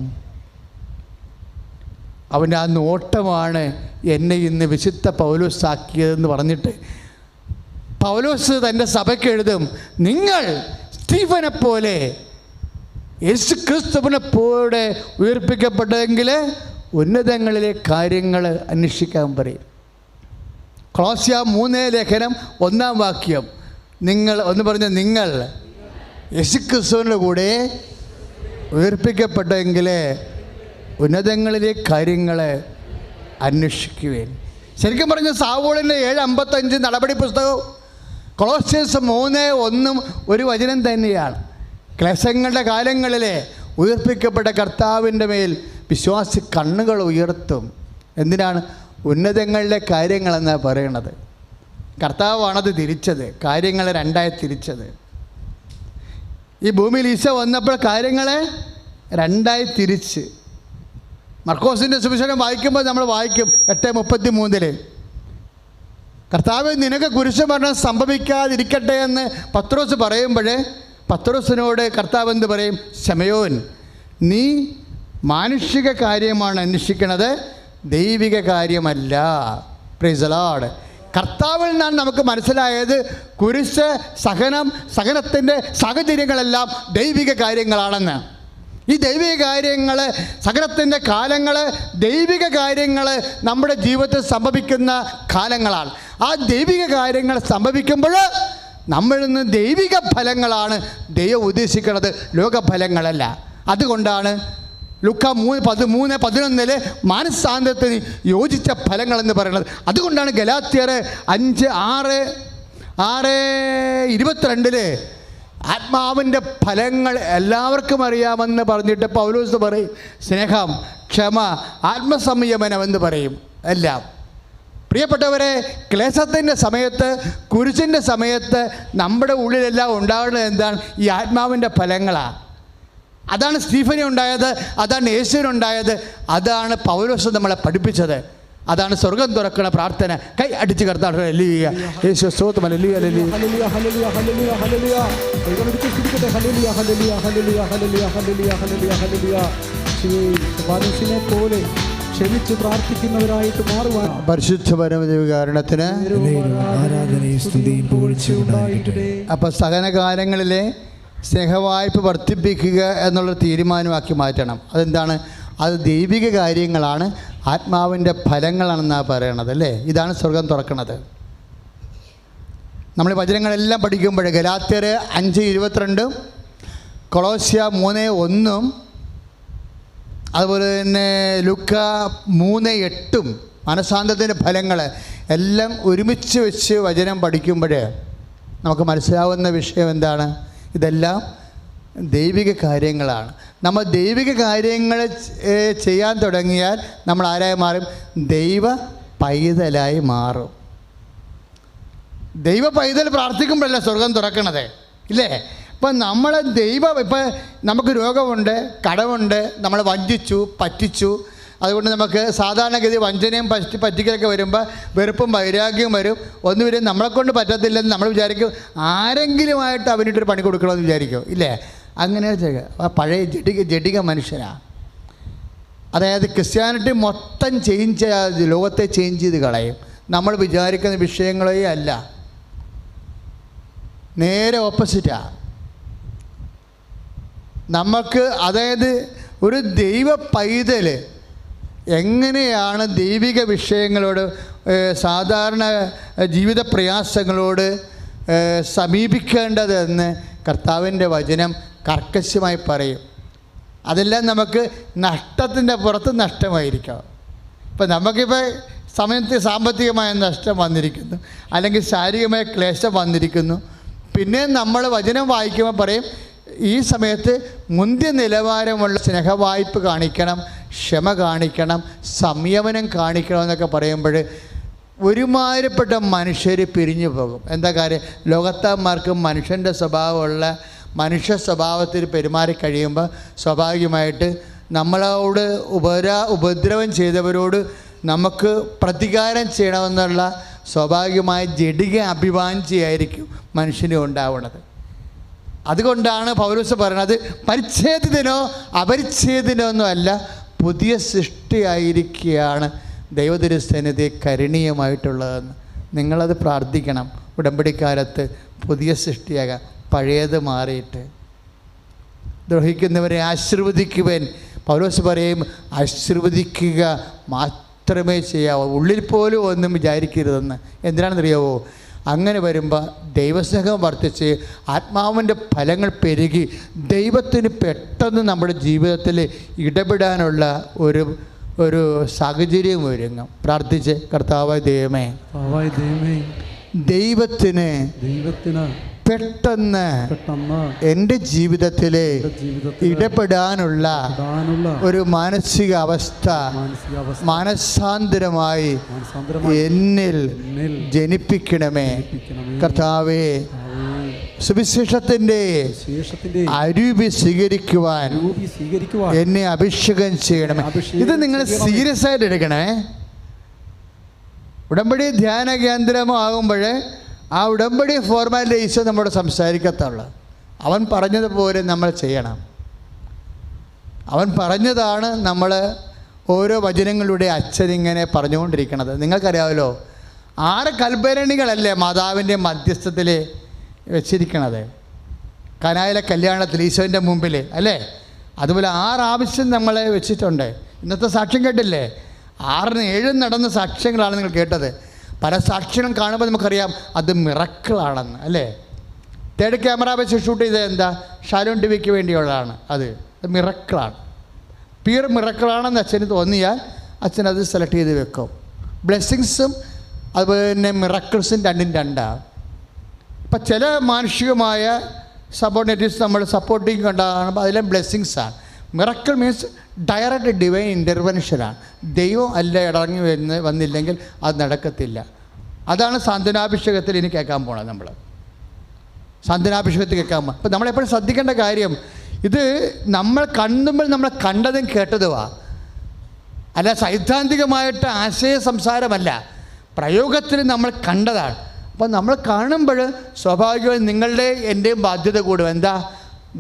[SPEAKER 1] അവൻ്റെ ആ നോട്ടമാണ് എന്നെ ഇന്ന് വിശുദ്ധ പൗലോസാക്കിയതെന്ന് പറഞ്ഞിട്ട് പൗലോസ് തൻ്റെ സഭയ്ക്ക് എഴുതും, നിങ്ങൾ സ്റ്റീഫനെ പോലെ യേശുക്രിസ്തുവിനെ പോലെ ഉയർപ്പിക്കപ്പെട്ടതെങ്കിൽ ഉന്നതങ്ങളിലെ കാര്യങ്ങൾ അന്വേഷിക്കാൻ പറയും. കൊളോസ്യ 3 ലേഖനം 1 വാക്യം, നിങ്ങൾ ഒന്ന് പറഞ്ഞ, നിങ്ങൾ യേശുക്രിസ്തുവിൻ്റെ കൂടെ ഉയർപ്പിക്കപ്പെട്ടെങ്കിൽ ഉന്നതങ്ങളിലെ കാര്യങ്ങൾ അന്വേഷിക്കുവേൻ. ശരിക്കും പറഞ്ഞ സാവൂളിൻ്റെ 7:55 നടപടി പുസ്തകവും കൊളോസ്യസ് 3:1 ഒരു വചനം തന്നെയാണ്. ക്ലേശങ്ങളുടെ കാലങ്ങളിലെ ഉയർപ്പിക്കപ്പെട്ട കർത്താവിൻ്റെ മേൽ വിശ്വാസി കണ്ണുകൾ ഉയർത്തും. എന്തിനാണ്? ഉന്നതങ്ങളിലെ കാര്യങ്ങളെന്നാണ് പറയണത്. കർത്താവാണത് തിരിച്ചത്, കാര്യങ്ങൾ 2ആയി തിരിച്ചത്. ഈ ഭൂമിയിൽ ഈശോ വന്നപ്പോൾ കാര്യങ്ങളെ 2ആയി തിരിച്ച്. മർക്കോസിൻ്റെ സുവിശേഷം വായിക്കുമ്പോൾ നമ്മൾ വായിക്കും 8:33 കർത്താവ് നിനക്ക് കുരിശുമരണം സംഭവിക്കാതിരിക്കട്ടെ എന്ന് പത്രോസ് പറയുമ്പോൾ പത്രോസിനോട് കർത്താവ് എന്ത് പറയും? ശമയോൻ, നീ മാനുഷിക കാര്യമാണ് അന്വേഷിക്കുന്നത്, ദൈവിക കാര്യമല്ല. Price the Lord. കർത്താവിൽ നിന്നാണ് നമുക്ക് മനസ്സിലായത് കുരിശ്, സഹനത്തിൻ്റെ സാഹചര്യങ്ങളെല്ലാം ദൈവിക കാര്യങ്ങളാണെന്ന്. ഈ ദൈവിക കാര്യങ്ങൾ, സകലത്തിൻ്റെ കാലങ്ങൾ, ദൈവിക കാര്യങ്ങൾ നമ്മുടെ ജീവിതത്തിൽ സംഭവിക്കുന്ന കാലങ്ങളാണ്. ആ ദൈവിക കാര്യങ്ങൾ സംഭവിക്കുമ്പോൾ നമ്മളിൽ നിന്ന് ദൈവിക ഫലങ്ങളാണ് ദൈവം ഉദ്ദേശിക്കുന്നത്, ലോകഫലങ്ങളല്ല. അതുകൊണ്ടാണ് ലൂക്ക 3:13 മാനസാന്തരത്തിന് യോജിച്ച ഫലങ്ങളെന്ന് പറയുന്നത്. അതുകൊണ്ടാണ് ഗലാത്യർ 5:6-22 ആത്മാവിൻ്റെ ഫലങ്ങൾ എല്ലാവർക്കും അറിയാമെന്ന് പറഞ്ഞിട്ട് പൗലോസ് പറയും, സ്നേഹം, ക്ഷമ, ആത്മസംയമനം എന്ന് പറയും എല്ലാം. പ്രിയപ്പെട്ടവരെ, ക്ലേശത്തിൻ്റെ സമയത്ത്, കുരിശിൻ്റെ സമയത്ത് നമ്മുടെ ഉള്ളിലെല്ലാം ഉണ്ടാകുന്നത് എന്താണ്? ഈ ആത്മാവിൻ്റെ ഫലങ്ങളാണ്. അതാണ് സ്റ്റീഫനെ ഉണ്ടായത്, അതാണ് യേശുവിനുണ്ടായത്, അതാണ് പൗലോസ് നമ്മളെ പഠിപ്പിച്ചത്. അതാണ് സ്വർഗം തുറക്കണ പ്രാർത്ഥന. കൈ അടിച്ച് കർത്താവ് ഹല്ലേലൂയ, യേശു സ്തോത്രം, hallelujah, hallelujah, hallelujah, hallelujah, hallelujah, hallelujah, hallelujah, hallelujah, hallelujah, hallelujah, hallelujah. മനുഷ്യനെ പോലെ ക്ഷമിച്ച് പ്രാർത്ഥിക്കുന്നവരായിട്ട് മാറുവാൻ പരിശുദ്ധ പരമദിവ്യകാരുണ്യത്തിന് ആരാധനയും സ്തുതിയും പുകഴ്ചയും ഉണ്ടാകട്ടെ. അപ്പോൾ സഹനകാലങ്ങളിലെ സ്നേഹവായ്പ വർദ്ധിപ്പിക്കുക എന്നുള്ള തീരുമാനമാക്കി മാറ്റണം. അതെന്താണ്? അത് ദൈവിക കാര്യങ്ങളാണ്, ആത്മാവിൻ്റെ ഫലങ്ങളാണെന്നാണ് പറയണത്, അല്ലേ? ഇതാണ് സ്വർഗം തുറക്കണത്. നമ്മൾ വചനങ്ങളെല്ലാം പഠിക്കുമ്പോൾ ഗലാത്യർ 5:22, കൊളോസ്യ 3:1, അതുപോലെ തന്നെ ലൂക്ക 3:8 മനസാന്തരത്തിൻ്റെ ഫലങ്ങൾ എല്ലാം ഒരുമിച്ച് വെച്ച് വചനം പഠിക്കുമ്പോൾ നമുക്ക് മനസ്സിലാവുന്ന വിഷയം എന്താണ്? ഇതെല്ലാം ദൈവിക കാര്യങ്ങളാണ്. നമ്മൾ ദൈവിക കാര്യങ്ങൾ ചെയ്യാൻ തുടങ്ങിയാൽ നമ്മൾ ആരായി മാറും? ദൈവ പൈതലായി മാറും. ദൈവ പൈതൽ പ്രാർത്ഥിക്കുമ്പോഴല്ല സ്വർഗം തുറക്കണത്, ഇല്ലേ? ഇപ്പം നമ്മൾ ഇപ്പം നമുക്ക് രോഗമുണ്ട്, കടമുണ്ട്, നമ്മൾ വഞ്ചിച്ചു, പറ്റിച്ചു. അതുകൊണ്ട് നമുക്ക് സാധാരണഗതി വഞ്ചനയും പറ്റിക്കലൊക്കെ വരുമ്പോൾ വെറുപ്പും വൈരാഗ്യവും വരും. ഒന്നുവരും നമ്മളെക്കൊണ്ട് പറ്റത്തില്ലെന്ന് നമ്മൾ വിചാരിക്കും, ആരെങ്കിലുമായിട്ട് അവനിട്ടൊരു പണി കൊടുക്കണമെന്ന് വിചാരിക്കും, ഇല്ലേ? അങ്ങനെ ആ പഴയ ജഡിക മനുഷ്യനാണ്. അതായത് ക്രിസ്ത്യാനിറ്റി മൊത്തം ചേഞ്ച്, ലോകത്തെ ചേഞ്ച് ചെയ്ത് കളയും. നമ്മൾ വിചാരിക്കുന്ന വിഷയങ്ങളേ അല്ല, നേരെ ഓപ്പോസിറ്റാണ്. നമുക്ക്, അതായത് ഒരു ദൈവ പൈതൽ എങ്ങനെയാണ് ദൈവിക വിഷയങ്ങളോട്, സാധാരണ ജീവിത പ്രയാസങ്ങളോട് സമീപിക്കേണ്ടതെന്ന് കർത്താവിൻ്റെ വചനം കർക്കശമായി പറയും. അതെല്ലാം നമുക്ക് നഷ്ടത്തിൻ്റെ പുറത്ത് നഷ്ടമായിരിക്കാം. ഇപ്പം നമുക്കിപ്പോൾ സമയത്ത് സാമ്പത്തികമായ നഷ്ടം വന്നിരിക്കുന്നു, അല്ലെങ്കിൽ ശാരീരികമായ ക്ലേശം വന്നിരിക്കുന്നു. പിന്നെ നമ്മൾ വചനം വായിക്കുമ്പോൾ പറയും, ഈ സമയത്ത് മുന്തിയ നിലവാരമുള്ള സ്നേഹവായ്പ കാണിക്കണം, ക്ഷമ കാണിക്കണം, സംയമനം കാണിക്കണം എന്നൊക്കെ പറയുമ്പോൾ ഒരുമാതിരിപ്പെട്ട മനുഷ്യർ പിരിഞ്ഞു പോകും. എന്താ കാര്യം? ലോകത്താന്മാർക്ക് മനുഷ്യൻ്റെ സ്വഭാവമുള്ള മനുഷ്യ സ്വഭാവത്തിൽ പെരുമാറി കഴിയുമ്പോൾ സ്വാഭാവികമായിട്ട് നമ്മളോട് ഉപദ്രവം ചെയ്തവരോട് നമുക്ക് പ്രതികാരം ചെയ്യണമെന്നുള്ള സ്വാഭാവികമായ ജഡിക അഭിവാഞ്ചിയായിരിക്കും മനുഷ്യന് ഉണ്ടാവുന്നത്. അതുകൊണ്ടാണ് പൗലോസ് പറയുന്നത്, പരിച്ഛേദിതനോ അപരിച്ഛേദിനോ ഒന്നുമല്ല, പുതിയ സൃഷ്ടിയായിരിക്കുകയാണ് ദൈവതിരുസന്നിധി കരുണീയമായിട്ടുള്ളതെന്ന്. നിങ്ങളത് പ്രാർത്ഥിക്കണം. ഉടമ്പടിക്കാലത്ത് പുതിയ സൃഷ്ടിയാകാം, പഴയത് മാറിയിട്ട്. ദ്രോഹിക്കുന്നവരെ ആശീർവദിക്കുവാൻ പൗലോസ് പറയും, ആശീർവദിക്കുക മാത്രമേ ചെയ്യാവൂ, ഉള്ളിൽ പോലും ഒന്നും വിചാരിക്കരുതെന്ന്. എന്തിനാണെന്നറിയാവോ? അങ്ങനെ വരുമ്പോൾ ദൈവസ്നേഹം വർദ്ധിച്ച് ആത്മാവിൻ്റെ ഫലങ്ങൾ പെരുകി ദൈവത്തിന് പെട്ടെന്ന് നമ്മുടെ ജീവിതത്തിൽ ഇടപെടാനുള്ള ഒരു സാഹചര്യം ഒരുങ്ങും. പ്രാർത്ഥിച്ച്, കർത്താവായ ദൈവമേ, ദൈവത്തിന് പെട്ടെന്ന് എൻ്റെ ജീവിതത്തിൽ ഇടപെടാനുള്ള ഒരു മാനസിക അവസ്ഥ മാനസാന്തരമായി എന്നിൽ ജനിപ്പിക്കണമേ കർത്താവേ. സുവിശേഷത്തിൻ്റെ അരൂപി സ്വീകരിക്കുവാൻ എന്നെ അഭിഷേകം ചെയ്യണമേ. ഇത് നിങ്ങൾ സീരിയസ് ആയിട്ട് എടുക്കണേ. ഉടമ്പടി ധ്യാന കേന്ദ്രമാകുമ്പോൾ ആ ഉടമ്പടി ഫോർമാലിറ്റി ഈശോ നമ്മോട് സംസാരിക്കത്തുള്ളൂ. അവൻ പറഞ്ഞതുപോലെ നമ്മൾ ചെയ്യണം. അവൻ പറഞ്ഞതാണ് നമ്മൾ ഓരോ വചനങ്ങളുടെ അച്ഛനിങ്ങനെ പറഞ്ഞുകൊണ്ടിരിക്കുന്നത്. നിങ്ങൾക്കറിയാമല്ലോ, 6 കൽഭരണികളല്ലേ മാതാവിൻ്റെ മധ്യസ്ഥത്തിൽ വെച്ചിരിക്കണത് കനായിലെ കല്യാണത്തിൽ ഈശോൻ്റെ മുമ്പിൽ അല്ലേ? അതുപോലെ 6 ആവശ്യം നമ്മളെ വെച്ചിട്ടുണ്ട്. ഇന്നത്തെ സാക്ഷ്യം കേട്ടില്ലേ? 6-ന് 7 നടന്ന സാക്ഷ്യങ്ങളാണ് നിങ്ങൾ കേട്ടത്. പല സാക്ഷ്യങ്ങളും കാണുമ്പോൾ നമുക്കറിയാം അത് മിറക്കിളാണെന്ന് അല്ലേ? 3rd ക്യാമറ വെച്ച് ഷൂട്ട് ചെയ്തത് എന്താ? ഷാലോൺ ടിവിക്ക് വേണ്ടിയുള്ളതാണ്. അത് മിറക്കിളാണ്, പ്യൂർ മിറക്കിളാണെന്ന് അച്ഛന് തോന്നിയാൽ അച്ഛൻ അത് സെലക്ട് ചെയ്ത് വെക്കും. ബ്ലെസ്സിങ്സും അതുപോലെ തന്നെ മിറക്കിൾസും രണ്ടും രണ്ടാണ്. ഇപ്പം ചില മാനുഷികമായ സബോർഡിനേറ്റീവ്സ് നമ്മൾ സപ്പോർട്ടിങ് കണ്ടാകുമ്പോൾ അതിലെ ബ്ലെസ്സിങ്സാണ്. മിറക്കിൾ മീൻസ് ഡയറക്റ്റ് ഡിവൈൻ ഇൻ്റർവെൻഷനാണ്. ദൈവം അല്ല ഇറങ്ങി വന്നില്ലെങ്കിൽ അത് നടക്കത്തില്ല. അതാണ് സാന്ത്വനാഭിഷേകത്തിൽ ഇനി കേൾക്കാൻ പോണത്. നമ്മൾ സാന്ത്വനാഭിഷേകത്തിൽ കേൾക്കാൻ പോകും. അപ്പം നമ്മളെപ്പോഴും ശ്രദ്ധിക്കേണ്ട കാര്യം, ഇത് നമ്മൾ കണ്ടുമ്പോൾ നമ്മൾ കണ്ടതും കേട്ടതുമാണ്, അല്ല സൈദ്ധാന്തികമായിട്ട് ആശയ സംസാരമല്ല, പ്രയോഗത്തിൽ നമ്മൾ കണ്ടതാണ്. അപ്പം നമ്മൾ കാണുമ്പോൾ സ്വാഭാവികമായി നിങ്ങളുടെ എൻ്റെയും ബാധ്യത കൂടും. എന്താ?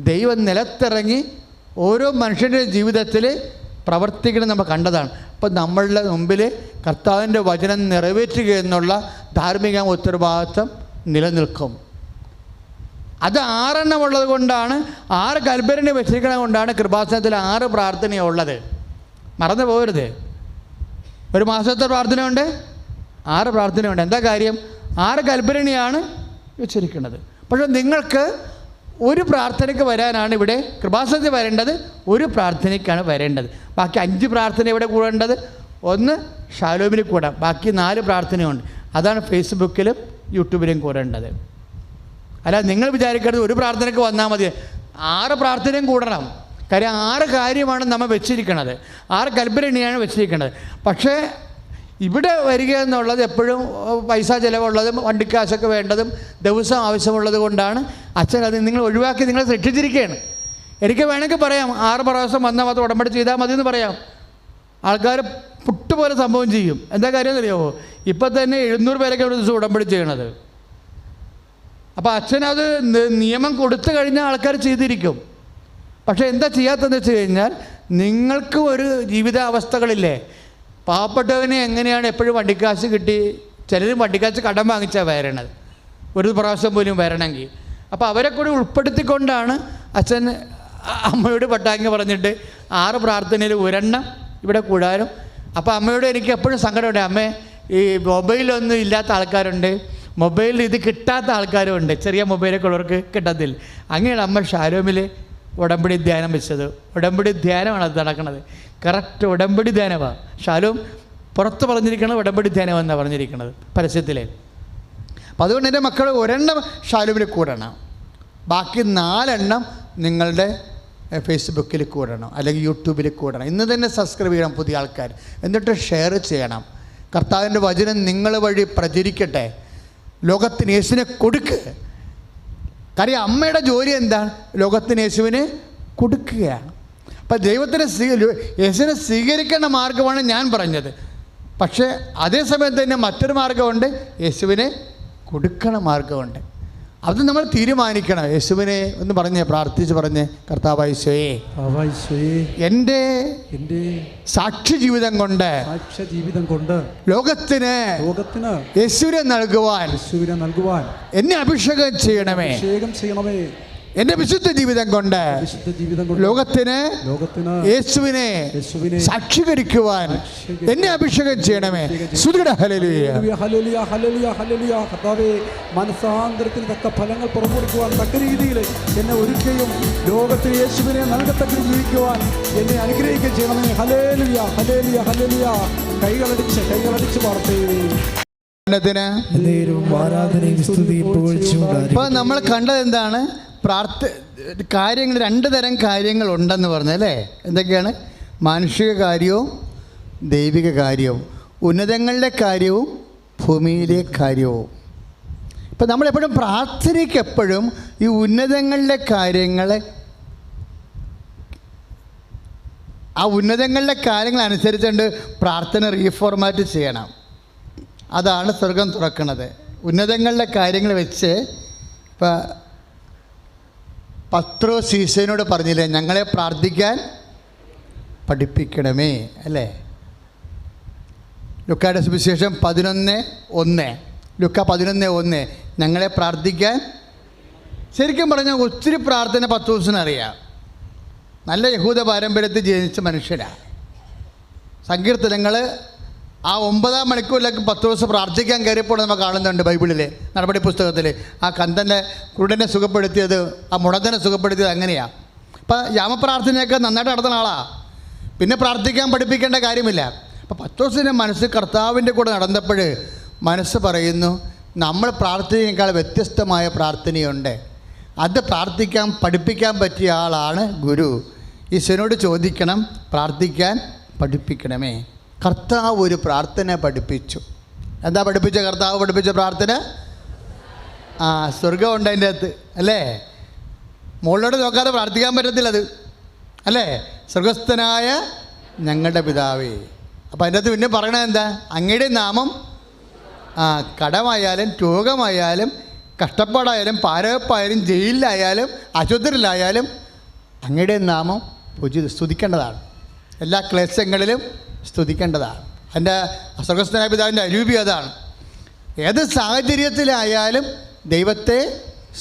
[SPEAKER 1] ദൈവം നിലത്തിറങ്ങി ഓരോ മനുഷ്യൻ്റെ ജീവിതത്തിൽ പ്രവർത്തിക്കണം നമ്മൾ കണ്ടതാണ്. അപ്പം നമ്മളുടെ മുമ്പിൽ കർത്താവിൻ്റെ വചനം നിറവേറ്റുക എന്നുള്ള ധാർമ്മിക ഉത്തരവാദിത്വം നിലനിൽക്കും. അത് 6 എണ്ണം ഉള്ളത് കൊണ്ടാണ്, 6 കൽഭരണി വെച്ചിരിക്കുന്നത് കൊണ്ടാണ് കൃപാസനത്തിൽ 6 പ്രാർത്ഥനയുള്ളത്. മറന്നു പോകരുത്. ഒരു മാസത്തെ പ്രാർത്ഥനയുണ്ട്, 6 പ്രാർത്ഥനയുണ്ട്. എന്താ കാര്യം? 6 കൽഭരണിയാണ് വെച്ചിരിക്കുന്നത്. പക്ഷേ നിങ്ങൾക്ക് ഒരു പ്രാർത്ഥനയ്ക്ക് വരാനാണ് ഇവിടെ കൃപാസനത്തിൽ വരേണ്ടത്, ഒരു പ്രാർത്ഥനയ്ക്കാണ് വരേണ്ടത്. ബാക്കി 5 പ്രാർത്ഥന ഇവിടെ കൂടേണ്ടത്, 1 ഷാലോമിൽ കൂടാം, ബാക്കി 4 പ്രാർത്ഥനയുണ്ട്. അതാണ് ഫേസ്ബുക്കിലും യൂട്യൂബിലും കൂടേണ്ടത്. അല്ല നിങ്ങൾ വിചാരിക്കരുത് ഒരു പ്രാർത്ഥനയ്ക്ക് വന്നാൽ മതി. 6 പ്രാർത്ഥനയും കൂടണം. കാര്യം 6 കാര്യമാണ് നമ്മൾ വെച്ചിരിക്കുന്നത്, 6 കൽഭരണിയാണ് വെച്ചിരിക്കുന്നത്. പക്ഷേ ഇവിടെ വരിക എന്നുള്ളത് എപ്പോഴും പൈസ ചിലവുള്ളതും വണ്ടിക്കാശൊക്കെ വേണ്ടതും ദിവസം ആവശ്യമുള്ളത് കൊണ്ടാണ് അച്ഛൻ അത് നിങ്ങൾ ഒഴിവാക്കി നിങ്ങളെ രക്ഷിച്ചിരിക്കുകയാണ്. എനിക്ക് വേണമെങ്കിൽ പറയാം 6 പ്രാവശ്യം വന്നാൽ മാത്രം ഉടമ്പടി ചെയ്താൽ മതി എന്ന് പറയാം. ആൾക്കാർ പുട്ടുപോലെ സംഭവം ചെയ്യും. എന്താ കാര്യം എന്നറിയാമോ? ഇപ്പം തന്നെ 700 പേരൊക്കെ ഒരു ദിവസം ഉടമ്പടി ചെയ്യണത്. അപ്പോൾ അച്ഛനത് നിയമം കൊടുത്തു കഴിഞ്ഞാൽ ആൾക്കാർ ചെയ്തിരിക്കും. പക്ഷേ എന്താ ചെയ്യാത്തതെന്ന് വെച്ച് കഴിഞ്ഞാൽ, നിങ്ങൾക്ക് ഒരു ജീവിതാവസ്ഥകളില്ലേ? പാവപ്പെട്ടവനെ എങ്ങനെയാണ് എപ്പോഴും വണ്ടിക്കാശ് കിട്ടി, ചിലരും വണ്ടിക്കാശ് കടം വാങ്ങിച്ചാൽ വരണത്, ഒരു പ്രാവശ്യം പോലും വരണമെങ്കിൽ. അപ്പോൾ അവരെ കൂടി ഉൾപ്പെടുത്തിക്കൊണ്ടാണ് അച്ഛൻ അമ്മയോട് പട്ടാങ്ങി പറഞ്ഞിട്ട് 6 പ്രാർത്ഥനയിൽ ഒരെണ്ണം ഇവിടെ കൂടാനും. അപ്പോൾ അമ്മയോട് എനിക്ക് എപ്പോഴും സങ്കടമുണ്ട്, അമ്മേ ഈ മൊബൈലൊന്നും ഇല്ലാത്ത ആൾക്കാരുണ്ട്, മൊബൈലിൽ ഇത് കിട്ടാത്ത ആൾക്കാരും ഉണ്ട്, ചെറിയ മൊബൈലൊക്കെ ഉള്ളവർക്ക് കിട്ടത്തില്ല. അങ്ങനെയാണ് അമ്മ ഷാലോമിൽ ഉടമ്പടി ധ്യാനം വെച്ചത്. ഉടമ്പടി ധ്യാനമാണ് അത് നടക്കുന്നത്, കറക്റ്റ് ഉടമ്പടി ധ്യാനമാണ്. ഷാലോം പുറത്ത് പറഞ്ഞിരിക്കുന്നത് ഉടമ്പടി ധ്യാനമെന്നാണ് പറഞ്ഞിരിക്കുന്നത് പരസ്യത്തിൽ. അപ്പം അതുകൊണ്ട് എൻ്റെ മക്കൾ ഒരെണ്ണം ഷാലോമിൽ കൂടണം, ബാക്കി 4 എണ്ണം നിങ്ങളുടെ ഫേസ്ബുക്കിൽ കൂടണം, അല്ലെങ്കിൽ യൂട്യൂബിൽ കൂടണം. ഇന്ന് തന്നെ സബ്സ്ക്രൈബ് ചെയ്യണം പുതിയ ആൾക്കാർ, എന്നിട്ട് ഷെയർ ചെയ്യണം. കർത്താവിൻ്റെ വചനം നിങ്ങൾ വഴി പ്രചരിക്കട്ടെ, ലോകത്തിന് യേശുവിനെ കൊടുക്കുക. കാര്യം അമ്മയുടെ ജോലി എന്താണ്? ലോകത്തിന് യേശുവിനെ കൊടുക്കുകയാണ്. അപ്പം ദൈവത്തിന് യേശുവിനെ സ്വീകരിക്കേണ്ട മാർഗമാണ് ഞാൻ പറഞ്ഞത്. പക്ഷേ അതേസമയത്ത് തന്നെ മറ്റൊരു മാർഗമുണ്ട്, യേശുവിനെ കൊടുക്കണ മാർഗമുണ്ട്. അത് നമ്മൾ തീരുമാനിക്കണം. യേശുവിനെ ഒന്ന് പറഞ്ഞ് പ്രാർത്ഥിച്ച് പറഞ്ഞ്, കർത്താവായ യേശുവേ, എൻ്റെ സാക്ഷ്യ ജീവിതം കൊണ്ട് ലോകത്തിന് യേശുവിനെ നൽകുവാൻ എന്നെ അഭിഷേകം ചെയ്യണമേ. എൻ്റെ വിശുദ്ധ ജീവിതം കൊണ്ട് ലോകത്തിന് യേശുവിനെ സാക്ഷീകരിക്കുവാൻ എന്നെ അഭിഷേകം ചെയ്യണമേ.
[SPEAKER 2] മനസാന്തരത്തിന് തക്ക ഫലങ്ങൾ പുറപ്പെടുക്കുവാൻ തക്ക രീതിയിൽ എന്നെ ഒരുക്കുകയും ലോകത്തിന് യേശുവിനെ നൽകത്തക്ക ജീവിക്കുവാൻ എന്നെ അനുഗ്രഹിക്കുകയും ചെയ്യണമേ. Hallelujah, hallelujah, hallelujah. കൈകളടിച്ച് പാർത്തേവേ.
[SPEAKER 1] ഇപ്പൊ നമ്മൾ കണ്ടത് എന്താണ്? കാര്യങ്ങൾ 2 തരം കാര്യങ്ങളുണ്ടെന്ന് പറഞ്ഞല്ലേ? എന്തൊക്കെയാണ്? മാനുഷിക കാര്യവും ദൈവിക കാര്യവും, ഉന്നതങ്ങളുടെ കാര്യവും ഭൂമിയിലെ കാര്യവും. ഇപ്പം നമ്മളെപ്പോഴും പ്രാർത്ഥനയ്ക്ക് എപ്പോഴും ഈ ഉന്നതങ്ങളുടെ കാര്യങ്ങളെ, ആ ഉന്നതങ്ങളുടെ കാര്യങ്ങൾ അനുസരിച്ചുകൊണ്ട് പ്രാർത്ഥന റീഫോർമാറ്റ് ചെയ്യണം. അതാണ് സ്വർഗം തുറക്കുന്നത്. ഉന്നതങ്ങളുടെ കാര്യങ്ങൾ വെച്ച് ഇപ്പം പത്രോസ് ഈശോയോട് പറഞ്ഞില്ലേ, ഞങ്ങളെ പ്രാർത്ഥിക്കാൻ പഠിപ്പിക്കണമേ, അല്ലേ? ലുക്കായുടെ സുവിശേഷം 11:1, ലുക്ക 11:1, ഞങ്ങളെ പ്രാർത്ഥിക്കാൻ. ശരിക്കും പറഞ്ഞാൽ ഒത്തിരി പ്രാർത്ഥന പത്രോസിനറിയാം. നല്ല യഹൂദ പാരമ്പര്യത്തിൽ ജനിച്ച മനുഷ്യരാണ്. സങ്കീർത്തനങ്ങൾ ആ 9-ാം മണിക്കൂറിലേക്ക് പത്രോസ് പ്രാർത്ഥിക്കാൻ കയറിയപ്പോൾ നമ്മൾ കാണുന്നുണ്ട് ബൈബിളിൽ, നടപടി പുസ്തകത്തിൽ. ആ കന്തൻ്റെ കുരുടനെ സുഖപ്പെടുത്തിയത്, ആ മുടന്തനെ സുഖപ്പെടുത്തിയത് അങ്ങനെയാണ്. അപ്പം യാമപ്രാർത്ഥനയൊക്കെ നന്നായിട്ട് നടത്തുന്ന ആളാണ്, പിന്നെ പ്രാർത്ഥിക്കാൻ പഠിപ്പിക്കേണ്ട കാര്യമില്ല. അപ്പം പത്രോസിൻ്റെ മനസ്സ് കർത്താവിൻ്റെ കൂടെ നടന്നപ്പോൾ മനസ്സ് പറയുന്നു, നമ്മൾ പ്രാർത്ഥനയേക്കാൾ വ്യത്യസ്തമായ പ്രാർത്ഥനയുണ്ട്, അത് പ്രാർത്ഥിക്കാൻ പഠിപ്പിക്കാൻ പറ്റിയ ആളാണ് ഗുരു. ഈശോനോട് ചോദിക്കണം, പ്രാർത്ഥിക്കാൻ പഠിപ്പിക്കണമേ. കർത്താവ് ഒരു പ്രാർത്ഥന പഠിപ്പിച്ചു. എന്താ പഠിപ്പിച്ച കർത്താവ് പഠിപ്പിച്ച പ്രാർത്ഥന? സ്വർഗമുണ്ട് അതിൻ്റെ അകത്ത്, അല്ലേ? മുകളിലോട്ട് നോക്കാതെ പ്രാർത്ഥിക്കാൻ പറ്റത്തില്ല അത്, അല്ലേ? സ്വർഗസ്ഥനായ ഞങ്ങളുടെ പിതാവേ. അപ്പം അതിൻ്റെ അകത്ത് പിന്നെ പറയണത് എന്താ? അങ്ങയുടെ നാമം, കടമായാലും രോഗമായാലും കഷ്ടപ്പാടായാലും പാരവെപ്പായാലും ജയിലിലായാലും ആശുപത്രിയിലായാലും അങ്ങയുടെ നാമം സ്തുതിക്കേണ്ടതാണ്. എല്ലാ ക്ലേശങ്ങളിലും സ്തുതിക്കേണ്ടതാണ്. എൻ്റെ സ്വർഗസ്ഥനായ പിതാവിൻ്റെ അരൂപി അതാണ്. ഏത് സാഹചര്യത്തിലായാലും ദൈവത്തെ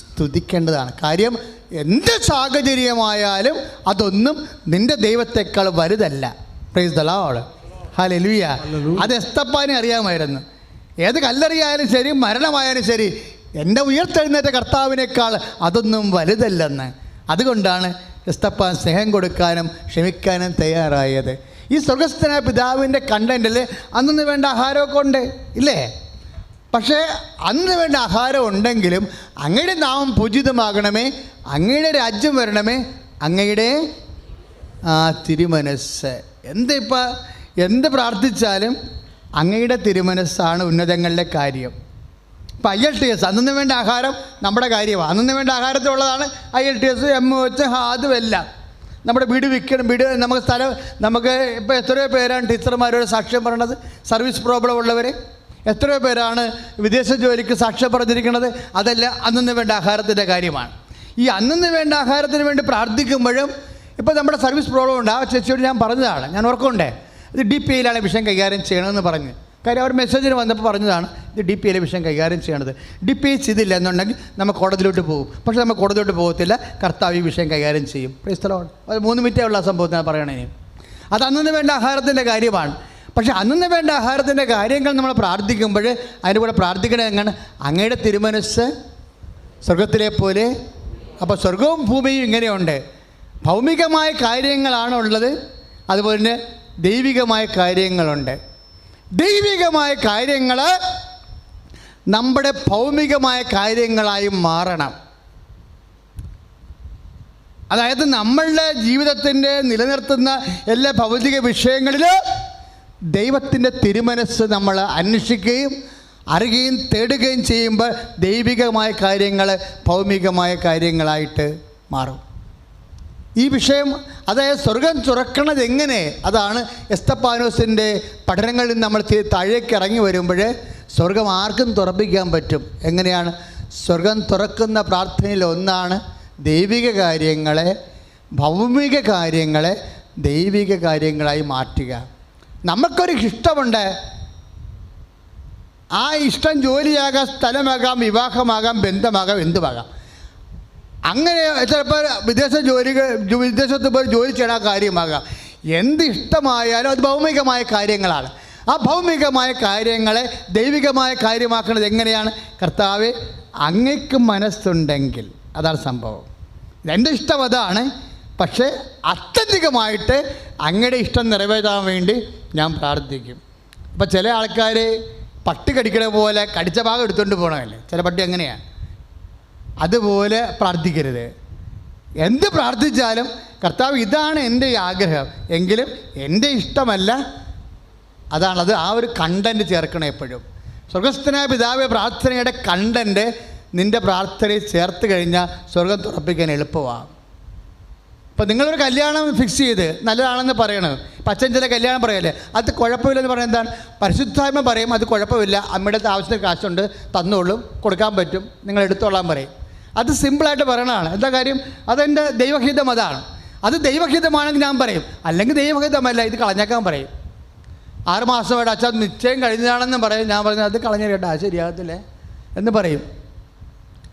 [SPEAKER 1] സ്തുതിക്കേണ്ടതാണ്. കാര്യം എന്ത് സാഹചര്യമായാലും അതൊന്നും നിൻ്റെ ദൈവത്തെക്കാൾ വലുതല്ല. Price the Lord, hallelujah. അത് എസ്തപ്പാനെ അറിയാമായിരുന്നു. ഏത് കല്ലെറിയായാലും ശരി, മരണമായാലും ശരി, എൻ്റെ ഉയർത്തെഴുന്നേറ്റ കർത്താവിനേക്കാൾ അതൊന്നും വലുതല്ലെന്ന്. അതുകൊണ്ടാണ് എസ്തപ്പാൻ സ്നേഹം കൊടുക്കാനും ക്ഷമിക്കാനും തയ്യാറായത്. ഈ സ്വർഗസ്ഥനായ പിതാവിൻ്റെ കണ്ടൻറ്റിൽ അന്നു വേണ്ട ആഹാരമൊക്കെ ഉണ്ട്, ഇല്ലേ? പക്ഷേ അന്ന് വേണ്ട ആഹാരം ഉണ്ടെങ്കിലും അങ്ങയുടെ നാമം പൂജിതമാകണമേ, അങ്ങയുടെ രാജ്യം വരണമേ, അങ്ങയുടെ തിരുമനസ്സ്. എന്ത് പ്രാർത്ഥിച്ചാലും അങ്ങയുടെ തിരുമനസ്സാണ് ഉന്നതങ്ങളുടെ കാര്യം. ഇപ്പം IELTS അന്നു വേണ്ട ആഹാരം നമ്മുടെ കാര്യമാണ്. അന്നു വേണ്ട ആഹാരത്തിലുള്ളതാണ് IELTS, MOH, അതുമെല്ലാം. നമ്മുടെ വീട് വിൽക്കണം, നമുക്ക് സ്ഥലം, നമുക്ക് ഇപ്പോൾ എത്രയോ പേരാണ് ടീച്ചർമാരോട് സാക്ഷ്യം പറയണത്, സർവീസ് പ്രോബ്ലം ഉള്ളവർ എത്രയോ പേരാണ് വിദേശ ജോലിക്ക് സാക്ഷ്യം പറഞ്ഞിരിക്കുന്നത്. അതെല്ലാം അന്നു വേണ്ട ആഹാരത്തിൻ്റെ കാര്യമാണ്. ഈ അന്നു വേണ്ട ആഹാരത്തിന് വേണ്ടി പ്രാർത്ഥിക്കുമ്പോഴും ഇപ്പോൾ നമ്മുടെ സർവീസ് പ്രോബ്ലം ഉണ്ട്. ആ ചേച്ചിയോട് ഞാൻ പറഞ്ഞതാണ്, ഞാൻ ഓർക്കുന്നുണ്ടേ, ഇത് DPIയിലാണ് വിഷയം കൈകാര്യം ചെയ്യണമെന്ന് പറഞ്ഞ്. കാര്യം അവർ മെസ്സേജിന് വന്നപ്പോൾ പറഞ്ഞതാണ്, ഇത് DPA വിഷയം കൈകാര്യം ചെയ്യണത്. DPA ചെയ്തില്ല എന്നുണ്ടെങ്കിൽ നമ്മൾ കോടതിയിലോട്ട് പോകും. പക്ഷേ നമ്മൾ കോടതിയിലോട്ട് പോകത്തില്ല, കർത്താവ് ഈ വിഷയം കൈകാര്യം ചെയ്യും. Price the Lord. അത് 3 മിനിറ്റേ ഉള്ള സംഭവത്തിനാണ് പറയണേ. അത് അന്നു വേണ്ട ആഹാരത്തിൻ്റെ കാര്യമാണ്. പക്ഷേ അന്നു വേണ്ട ആഹാരത്തിൻ്റെ കാര്യങ്ങൾ നമ്മൾ പ്രാർത്ഥിക്കുമ്പോൾ അതിൻ്റെ കൂടെ പ്രാർത്ഥിക്കണത് എങ്ങനെ? അങ്ങയുടെ തിരുമനസ്സ് സ്വർഗത്തിലെ പോലെ. അപ്പോൾ സ്വർഗവും ഭൂമിയും ഇങ്ങനെയുണ്ട്. ഭൗമികമായ കാര്യങ്ങളാണ് ഉള്ളത്, അതുപോലെ തന്നെ ദൈവികമായ കാര്യങ്ങളുണ്ട്. ദൈവികമായ കാര്യങ്ങൾ നമ്മുടെ ഭൗമികമായ കാര്യങ്ങളായി മാറണം. അതായത് നമ്മളുടെ ജീവിതത്തിൻ്റെ നിലനിർത്തുന്ന എല്ലാ ഭൗതിക വിഷയങ്ങളിലും ദൈവത്തിൻ്റെ തിരുമനസ്സ് നമ്മൾ അന്വേഷിക്കുകയും അറിയുകയും തേടുകയും ചെയ്യുമ്പോൾ ദൈവികമായ കാര്യങ്ങൾ ഭൗമികമായ കാര്യങ്ങളായിട്ട് മാറും. ഈ വിഷയം, അതായത് സ്വർഗം തുറക്കണത് എങ്ങനെ, അതാണ് എസ്തപ്പാനോസിൻ്റെ പഠനങ്ങളിൽ നമ്മൾ താഴേക്ക് ഇറങ്ങി വരുമ്പോൾ സ്വർഗം ആർക്കും തുറപ്പിക്കാൻ പറ്റും. എങ്ങനെയാണ്? സ്വർഗം തുറക്കുന്ന പ്രാർത്ഥനയിൽ ഒന്നാണ് ദൈവിക കാര്യങ്ങളെ ഭൗമിക കാര്യങ്ങളെ ദൈവിക കാര്യങ്ങളായി മാറ്റുക. നമുക്കൊരു ഇഷ്ടമുണ്ട്, ആ ഇഷ്ടം ജോലിയാകാം, സ്ഥലമാകാം, വിവാഹമാകാം, ബന്ധമാകാം, എന്തുമാകാം. അങ്ങനെ ചിലപ്പോൾ വിദേശത്ത് പോയി ജോലി ചെയ്യണ കാര്യമാകാം. എന്ത് ഇഷ്ടമായാലും അത് ഭൗമികമായ കാര്യങ്ങളാണ്. ആ ഭൗമികമായ കാര്യങ്ങളെ ദൈവികമായ കാര്യമാക്കുന്നത് എങ്ങനെയാണ്? കർത്താവേ, അങ്ങയ്ക്ക് മനസ്സുണ്ടെങ്കിൽ, അതാണ് സംഭവം. എൻ്റെ ഇഷ്ടം അതാണ്, പക്ഷേ അത്യധികമായിട്ട് അങ്ങയുടെ ഇഷ്ടം നിറവേറ്റാൻ വേണ്ടി ഞാൻ പ്രാർത്ഥിക്കും. അപ്പോൾ ചില ആൾക്കാർ പട്ടി കടിക്കണ പോലെ കടിച്ച ഭാഗം എടുത്തുകൊണ്ട് പോകണമല്ലേ, ചില പട്ടി അങ്ങനെയാണ്. അതുപോലെ പ്രാർത്ഥിക്കരുത്. എന്ത് പ്രാർത്ഥിച്ചാലും കർത്താവ് ഇതാണ് എൻ്റെ ആഗ്രഹം എങ്കിലും എൻ്റെ ഇഷ്ടമല്ല, അതാണത്. ആ ഒരു കണ്ടൻറ്റ് ചേർക്കണം എപ്പോഴും. സ്വർഗസ്ഥനായ പിതാവേ, പ്രാർത്ഥനയുടെ കണ്ടൻറ്റ് നിൻ്റെ പ്രാർത്ഥനയിൽ ചേർത്ത് കഴിഞ്ഞാൽ സ്വർഗം തുറപ്പിക്കാൻ എളുപ്പമാണ്. ഇപ്പോൾ നിങ്ങളൊരു കല്യാണം ഫിക്സ് ചെയ്ത് നല്ലതാണെന്ന് പറയണം. പച്ചൻ ചില കല്യാണം പറയല്ലേ, അത് കുഴപ്പമില്ലെന്ന് പറയുന്നത് എന്താണ്? പരിശുദ്ധാത്മ പറയും അത് കുഴപ്പമില്ല, അമ്മയുടെ ആവശ്യത്തിന് കാശുണ്ട്, തന്നോളും, കൊടുക്കാൻ പറ്റും, നിങ്ങൾ എടുത്തോളാൻ പറയും. അത് സിമ്പിളായിട്ട് പറയണതാണ്. എന്താ കാര്യം? അതെൻ്റെ ദൈവഹിതം, അതാണ്. അത് ദൈവഹിതമാണെങ്കിൽ ഞാൻ പറയും, അല്ലെങ്കിൽ ദൈവഹിതമല്ല, ഇത് കളഞ്ഞേക്കാൻ പറയും. 6 മാസമായിട്ട് അച്ഛൻ നിശ്ചയം കഴിഞ്ഞതാണെന്ന് പറയും. ഞാൻ പറഞ്ഞത് അത് കളഞ്ഞ കേട്ടോ, അത് ശരിയാകത്തില്ലേ എന്ന് പറയും.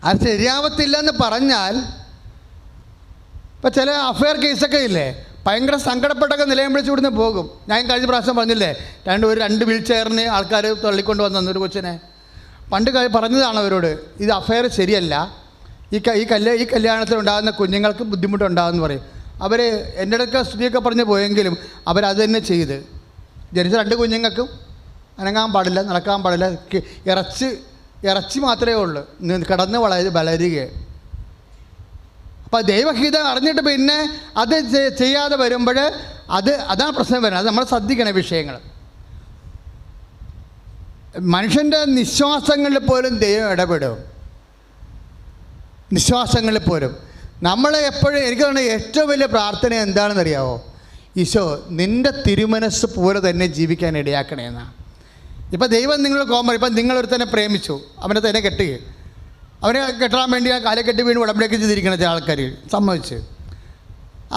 [SPEAKER 1] അത് ശരിയാവത്തില്ല എന്ന് പറഞ്ഞാൽ, ഇപ്പം ചില അഫെയർ കേസൊക്കെ ഇല്ലേ, ഭയങ്കര സങ്കടപ്പെട്ടൊക്കെ നിലയം വിളിച്ച് ഇവിടുന്ന് പോകും. ഞാൻ കഴിഞ്ഞ പ്രാവശ്യം പറഞ്ഞില്ലേ, 2 വീൽ ചെയറിന് ആൾക്കാർ തള്ളിക്കൊണ്ട് വന്നു ഒരു കൊച്ചിനെ. പണ്ട് പറഞ്ഞതാണ് അവരോട്, ഇത് അഫെയർ ശരിയല്ല, ഈ കല്യാണത്തിൽ ഉണ്ടാകുന്ന കുഞ്ഞുങ്ങൾക്ക് ബുദ്ധിമുട്ടുണ്ടാകുമെന്ന് പറയും. അവർ എൻ്റെ അടുക്ക സ്തുതിയൊക്കെ പറഞ്ഞ് പോയെങ്കിലും അവരത് തന്നെ ചെയ്ത്. ജനിച്ച 2 കുഞ്ഞുങ്ങൾക്കും അനങ്ങാൻ പാടില്ല, നടക്കാൻ പാടില്ല, ഇറച്ചി മാത്രമേ ഉള്ളൂ, കിടന്ന് വളരുക. അപ്പോൾ ദൈവഹിതം അറിഞ്ഞിട്ട് പിന്നെ അത് ചെയ്യാതെ വരുമ്പോൾ അതാണ് പ്രശ്നം വരുന്നത്. അത് നമ്മൾ ശ്രദ്ധിക്കണ വിഷയങ്ങൾ. മനുഷ്യൻ്റെ നിശ്വാസങ്ങളിൽ പോലും ദൈവം ഇടപെടും. നിശ്വാസങ്ങളിൽ പോലും നമ്മൾ എപ്പോഴും, എനിക്ക് തോന്നുന്നത് ഏറ്റവും വലിയ പ്രാർത്ഥന എന്താണെന്നറിയാമോ? ഈശോ, നിൻ്റെ തിരുമനസ് പോലെ തന്നെ ജീവിക്കാൻ ഇടയാക്കണേ എന്നാണ്. ഇപ്പം ദൈവം നിങ്ങളുടെ ഇപ്പം നിങ്ങളൊരുത്തനെ പ്രേമിച്ചു, അവനെ തന്നെ കെട്ടുക, അവനെ കെട്ടാൻ വേണ്ടി ആ കാലെ കെട്ടി വീണ് ഉടമ്പടിയൊക്കെ ചെയ്തിരിക്കുന്ന ചില ആൾക്കാർ സമ്മതിച്ച്.